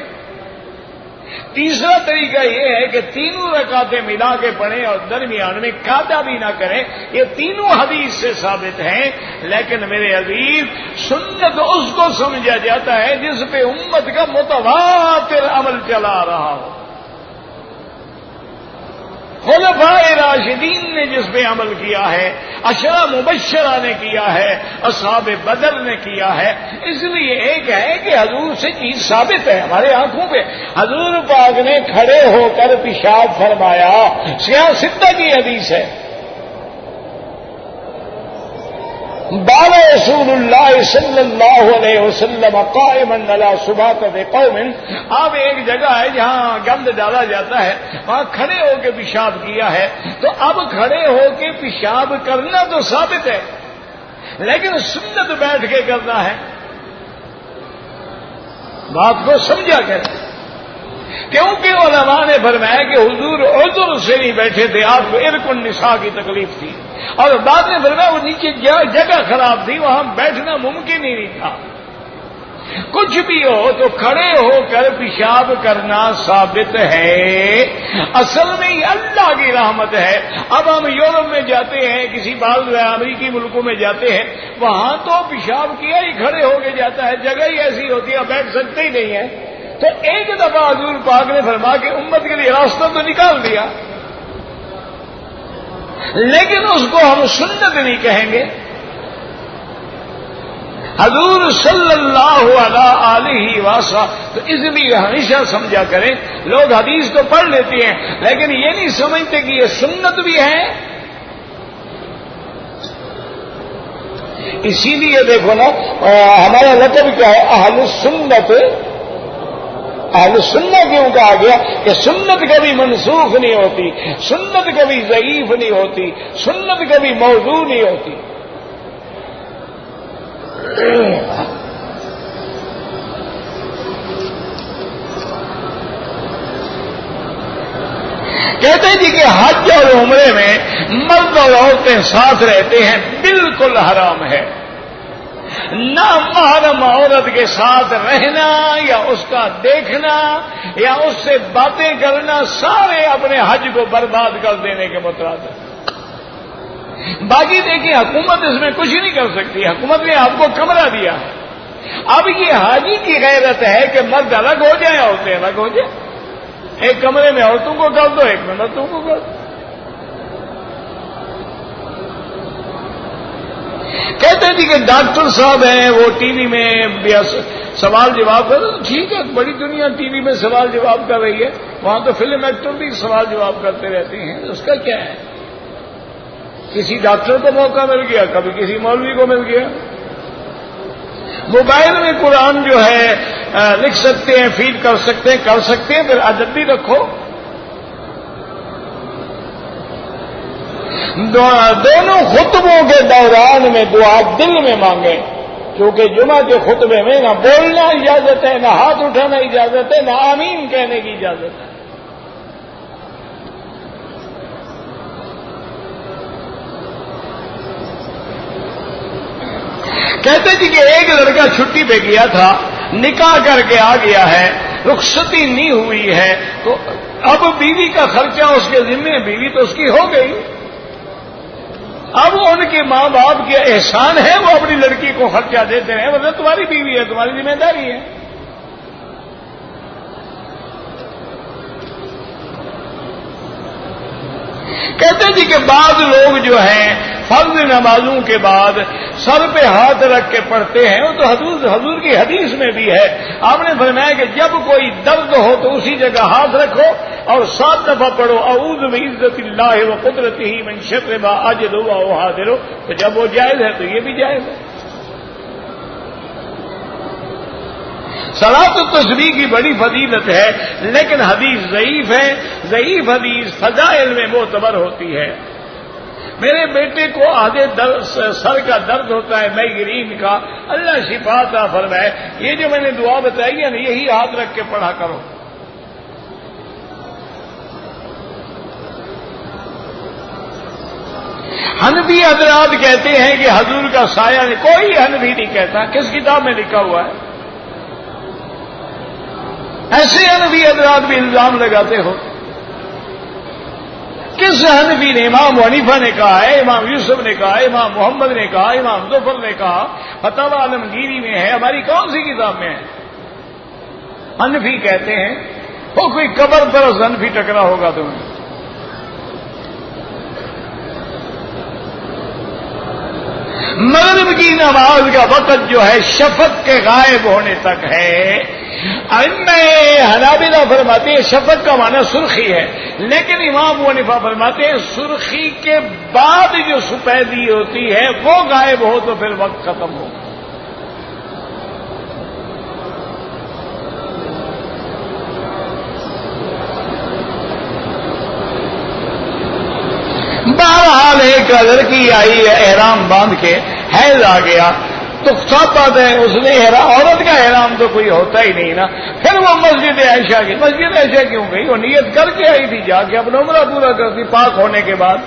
تیسرا طریقہ یہ ہے کہ 3 رکعتیں ملا کے پڑھیں اور درمیان میں قعدہ بھی نہ کریں. یہ تینوں حدیث سے ثابت ہیں، لیکن میرے عزیز سنت اس کو سمجھا جاتا ہے جس پہ امت کا متواتر عمل چلا رہا ہو. خلفائے راشدین نے جس پہ عمل کیا ہے، عشرہ مبشرہ نے کیا ہے، اصحاب بدر نے کیا ہے. اس لیے ایک ہے کہ حضور سے چیز ثابت ہے ہمارے آنکھوں پہ. حضور پاک نے کھڑے ہو کر پیشاب فرمایا، سیاہ ستہ کی حدیث ہے. بال رسول اللہ صلی اللہ علیہ وسلم قائما علی صباطۃ قوم. اب ایک جگہ ہے جہاں گند ڈالا جاتا ہے، وہاں کھڑے ہو کے پیشاب کیا ہے. تو اب کھڑے ہو کے پیشاب کرنا تو ثابت ہے، لیکن سنت بیٹھ کے کرنا ہے. بات کو سمجھا کر، کیونکہ علماء نے فرمایا کہ حضور عذر سے نہیں بیٹھے تھے، آپ کو ارق النساء کی تکلیف تھی، اور بعد میں فرمایا وہ نیچے جگہ خراب تھی، وہاں بیٹھنا ممکن ہی نہیں تھا. کچھ بھی ہو تو کھڑے ہو کر پیشاب کرنا ثابت ہے. اصل میں یہ اللہ کی رحمت ہے. اب ہم یورپ میں جاتے ہیں، کسی بعض امریکی ملکوں میں جاتے ہیں، وہاں تو پیشاب کیا ہی کھڑے ہو کے جاتا ہے، جگہ ہی ایسی ہوتی ہے بیٹھ سکتے ہی نہیں ہے. تو ایک دفعہ حضور پاک نے فرما کہ امت کے لیے راستہ تو نکال دیا، لیکن اس کو ہم سنت نہیں کہیں گے. حضور صلی اللہ علیہ وسلم. تو اس لیے ہمیشہ سمجھا کریں، لوگ حدیث تو پڑھ لیتے ہیں لیکن یہ نہیں سمجھتے کہ یہ سنت بھی ہے. اسی لیے دیکھو نا ہمارا لقب کیا ہے، اہل السنت. اہل سنت کیوں کہا گیا کہ سنت کبھی منسوخ نہیں ہوتی، سنت کبھی ضعیف نہیں ہوتی، سنت کبھی موضوع نہیں ہوتی. کہتے ہیں جی کہ حج اور عمرے میں مرد اور عورتیں ساتھ رہتے ہیں، بالکل حرام ہے. نہ محرم عورت کے ساتھ رہنا یا اس کا دیکھنا یا اس سے باتیں کرنا سارے اپنے حج کو برباد کر دینے کے مترادف. باقی دیکھیں حکومت اس میں کچھ نہیں کر سکتی، حکومت نے آپ کو کمرہ دیا ہے. اب یہ حاجی کی غیرت ہے کہ مرد الگ ہو جائیں عورتیں الگ ہو جائیں. ایک کمرے میں عورتوں کو کر دو، ایک میں مردوں کو کر دو. کہتے ہیں جی کہ ڈاکٹر صاحب ہیں وہ ٹی وی میں سوال جواب کر، ٹھیک ہے بڑی دنیا ٹی وی میں سوال جواب کر رہی ہے، وہاں تو فلم ایکٹر بھی سوال جواب کرتے رہتے ہیں، اس کا کیا ہے؟ کسی ڈاکٹر کو موقع مل گیا، کبھی کسی مولوی کو مل گیا. موبائل میں قرآن جو ہے لکھ سکتے ہیں، فیڈ کر سکتے ہیں، پھر ادب بھی رکھو. دونوں خطبوں کے دوران میں دعا دل میں مانگیں چونکہ جمعہ کے خطبے میں نہ بولنا اجازت ہے، نہ ہاتھ اٹھانا اجازت ہے، نہ آمین کہنے کی اجازت ہے۔ کہتے جی کہ ایک لڑکا چھٹی پہ گیا تھا، نکاح کر کے آ گیا ہے، رخصتی نہیں ہوئی ہے، تو اب بیوی کا خرچہ اس کے ذمے، بیوی تو اس کی ہو گئی، اب ان کے ماں باپ کے احسان ہے وہ اپنی لڑکی کو خرچہ دیتے ہیں، ورنہ تمہاری بیوی ہے، تمہاری ذمہ داری ہے۔ کہتے جی کہ بعض لوگ جو ہیں فرض نمازوں کے بعد سر پہ ہاتھ رکھ کے پڑھتے ہیں، وہ تو حضور کی حدیث میں بھی ہے، آپ نے فرمایا کہ جب کوئی درد ہو تو اسی جگہ ہاتھ رکھو اور 7 دفعہ پڑھو اعوذ بعزت اللہ و قدرتہ من شر ما اجد و احاذر، تو جب وہ جائز ہے تو یہ بھی جائز ہے۔ صلاۃ التسبیح کی بڑی فضیلت ہے، لیکن حدیث ضعیف ہے، ضعیف حدیث فضائل میں معتبر ہوتی ہے۔ میرے بیٹے کو آدھے سر کا درد ہوتا ہے، مائگرین کا، اللہ شفا عطا فرمائے، یہ جو میں نے دعا بتائی ہے نا، یہی ہاتھ رکھ کے پڑھا کرو۔ حنفی حضرات کہتے ہیں کہ حضور کا سایہ نہیں، کوئی حنفی نہیں کہتا، کس کتاب میں لکھا ہوا ہے؟ ایسے حنفی حضرات بھی الزام لگاتے ہو، کس حنفی نے؟ امام حنیفہ نے کہا ہے، امام یوسف نے کہا ہے، امام محمد نے کہا، امام ظفر نے کہا، فتاوی عالمگیری میں ہے، ہماری کون سی کتاب میں ہے؟ حنفی کہتے ہیں، وہ کوئی قبر پر حنفی ٹکرا ہوگا تمہیں۔ مغرب کی نماز کا وقت جو ہے شفق کے غائب ہونے تک ہے۔ حنابلہ فرماتے ہیں شفق کا معنی سرخی ہے، لیکن امام ابو حنیفہ فرماتے ہیں سرخی کے بعد جو سفیدی ہوتی ہے وہ غائب ہو تو پھر وقت ختم ہو۔ بہرحال ایک لڑکی آئی احرام باندھ کے، حیض آ گیا تو سب بات ہے، اس نے عورت کا احرام تو کوئی ہوتا ہی نہیں نا، پھر وہ مسجد عائشہ گئی۔ مسجد عائشہ کیوں گئی؟ وہ نیت کر کے آئی تھی، جا کے اپنا عمرہ پورا کرتی پاک ہونے کے بعد۔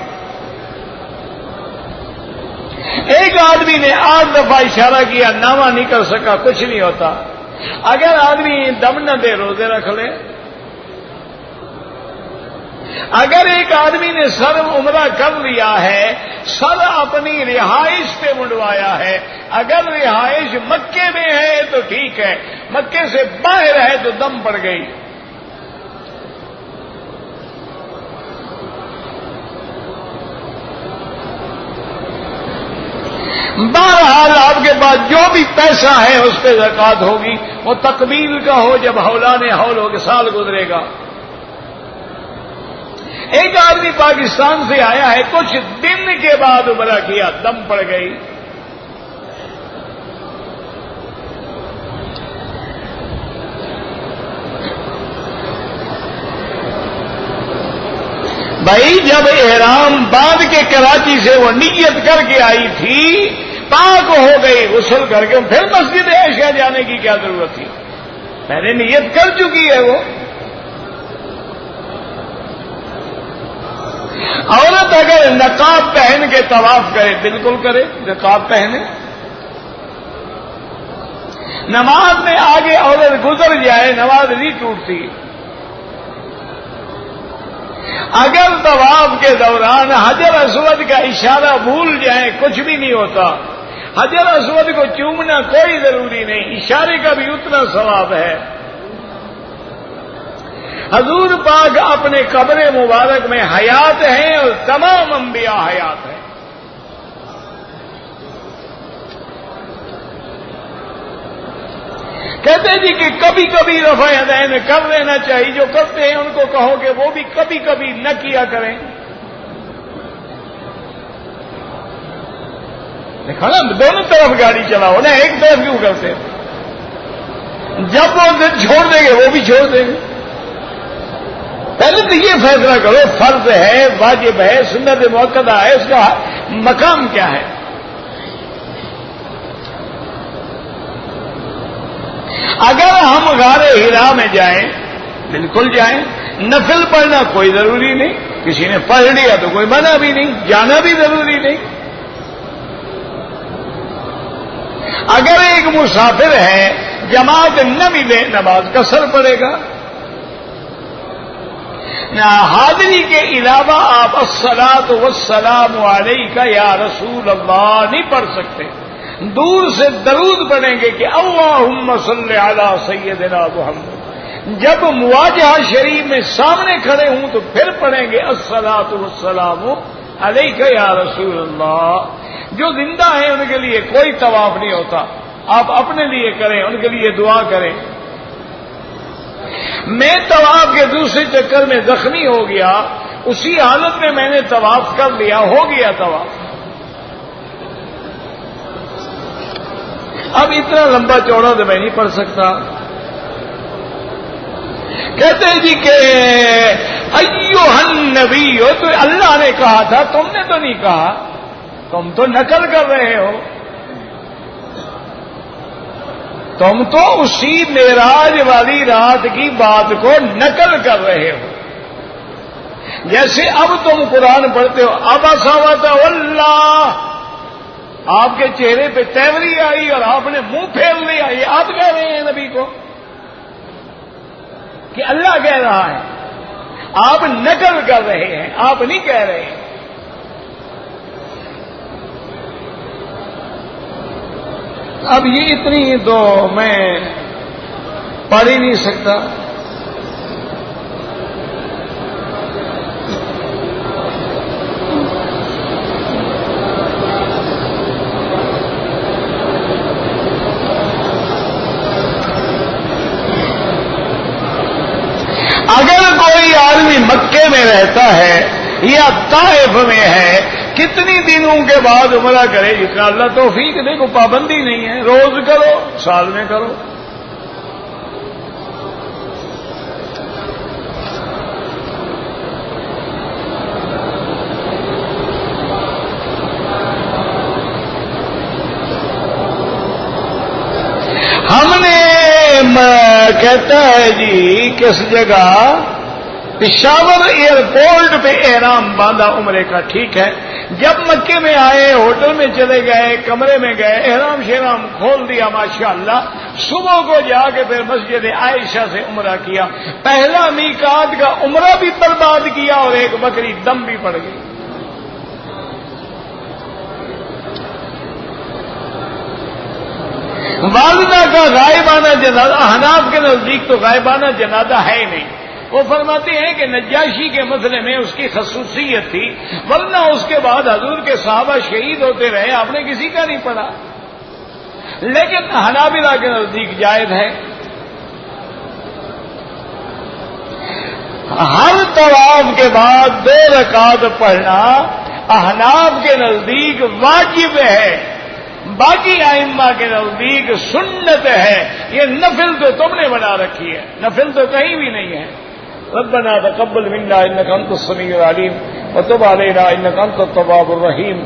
ایک آدمی نے 8 دفعہ اشارہ کیا، نامہ نہیں کر سکا، کچھ نہیں ہوتا۔ اگر آدمی دم نہ دے روزے رکھ لے۔ اگر ایک آدمی نے سر عمرہ کر لیا ہے، سر اپنی رہائش پہ منڈوایا ہے، اگر رہائش مکے میں ہے تو ٹھیک ہے، مکے سے باہر ہے تو دم پڑ گئی۔ بہرحال آپ کے پاس جو بھی پیسہ ہے اس پہ زکوٰۃ ہوگی، وہ تقبیل کا ہو، جب حولان حول ہو کے سال گزرے گا۔ ایک آدمی پاکستان سے آیا ہے، کچھ دن کے بعد عمرہ کیا، دم پڑ گئی۔ بھائی جب احرام باندھ کے کراچی سے وہ نیت کر کے آئی تھی، پاک ہو گئی، غسل کر کے پھر مسجد عائشہ جانے کی کیا ضرورت تھی؟ پہلے نیت کر چکی ہے وہ۔ عورت اگر نقاب پہن کے طواف کرے، بالکل کرے، نقاب پہنے، نماز میں آگے عورت گزر جائے نماز نہیں ٹوٹتی۔ اگر طواف کے دوران حجر اسود کا اشارہ بھول جائیں کچھ بھی نہیں ہوتا، حجر اسود کو چومنا کوئی ضروری نہیں، اشارے کا بھی اتنا ثواب ہے۔ حضور پاک اپنے قبر مبارک میں حیات ہیں اور تمام انبیاء حیات ہیں۔ کہتے جی کہ کبھی کبھی رفع یدین کر لینا چاہیے، جو کرتے ہیں ان کو کہو کہ وہ بھی کبھی کبھی نہ کیا کریں۔ دیکھو نا، دونوں طرف گاڑی چلاؤ نا، ایک طرف کیوں کرتے؟ جب وہ دن چھوڑ دیں گے وہ بھی چھوڑ دیں گے۔ پہلے تو یہ فیصلہ کرو فرض ہے، واجب ہے، سنت مؤکدہ ہے، اس کا مقام کیا ہے۔ اگر ہم غار ہرا میں جائیں بالکل جائیں، نفل پڑھنا کوئی ضروری نہیں، کسی نے پڑھ لیا تو کوئی منع بھی نہیں، جانا بھی ضروری نہیں۔ اگر ایک مسافر ہے جماعت نہ ملے نماز قصر پڑے گا۔ حاضری کے علاوہ آپ الصلاۃ والسلام علیک یا رسول اللہ نہیں پڑھ سکتے، دور سے درود پڑھیں گے کہ اللہم صلی علی سیدنا محمد۔ جب مواجہہ شریف میں سامنے کھڑے ہوں تو پھر پڑھیں گے الصلاۃ والسلام علیک یا رسول اللہ۔ جو زندہ ہیں ان کے لیے کوئی طواف نہیں ہوتا، آپ اپنے لیے کریں، ان کے لیے دعا کریں۔ میں طواف کے دوسرے چکر میں زخمی ہو گیا، اسی حالت میں میں نے طواف کر لیا، ہو گیا طواف۔ اب اتنا لمبا چوڑا تو میں نہیں پڑھ سکتا۔ کہتے ہیں جی کہ ایوہ النبی، تو اللہ نے کہا تھا، تم نے تو نہیں کہا، تم تو نقل کر رہے ہو، تم تو اسی معراج والی رات کی بات کو نقل کر رہے ہو۔ جیسے اب تم قرآن پڑھتے ہو عبس وتولی، آپ کے چہرے پہ تیوری آئی اور آپ نے منہ پھیر لیا، یہ آپ کہہ رہے ہیں نبی کو کہ اللہ کہہ رہا ہے؟ آپ نقل کر رہے ہیں، آپ نہیں کہہ رہے ہیں۔ اب یہ اتنی تو میں پڑھ ہی نہیں سکتا۔ اگر کوئی آدمی مکے میں رہتا ہے یا طائف میں ہے، کتنی دنوں کے بعد عمرہ کرے؟ اتنا اللہ توفیق دے، کو پابندی نہیں ہے، روز کرو، سال میں کرو۔ ہم نے کہتا ہے جی کس جگہ پشاور ایئرپورٹ پہ احرام باندھا عمرے کا، ٹھیک ہے، جب مکے میں آئے ہوٹل میں چلے گئے، کمرے میں گئے، احرام شہرام کھول دیا ماشاءاللہ، صبح کو جا کے پھر مسجد عائشہ سے عمرہ کیا، پہلا میقات کا عمرہ بھی برباد کیا اور ایک بکری دم بھی پڑ گئی۔ والدہ کا غائبانہ جنازہ، احناف کے نزدیک تو غائبانہ جنازہ ہے ہی نہیں۔ وہ فرماتے ہیں کہ نجاشی کے مسئلے میں اس کی خصوصیت تھی، ورنہ اس کے بعد حضور کے صحابہ شہید ہوتے رہے، آپ نے کسی کا نہیں پڑھا، لیکن حنابلہ کے نزدیک جائز ہے۔ ہر طواف کے بعد 2 رکعت پڑھنا احناف کے نزدیک واجب ہے، باقی ائمہ کے نزدیک سنت ہے۔ یہ نفل تو تم نے بنا رکھی ہے، نفل تو کہیں بھی نہیں ہے۔ ربنا تقبل منا انك انت السميع العليم وتب علينا انك انت التواب الرحيم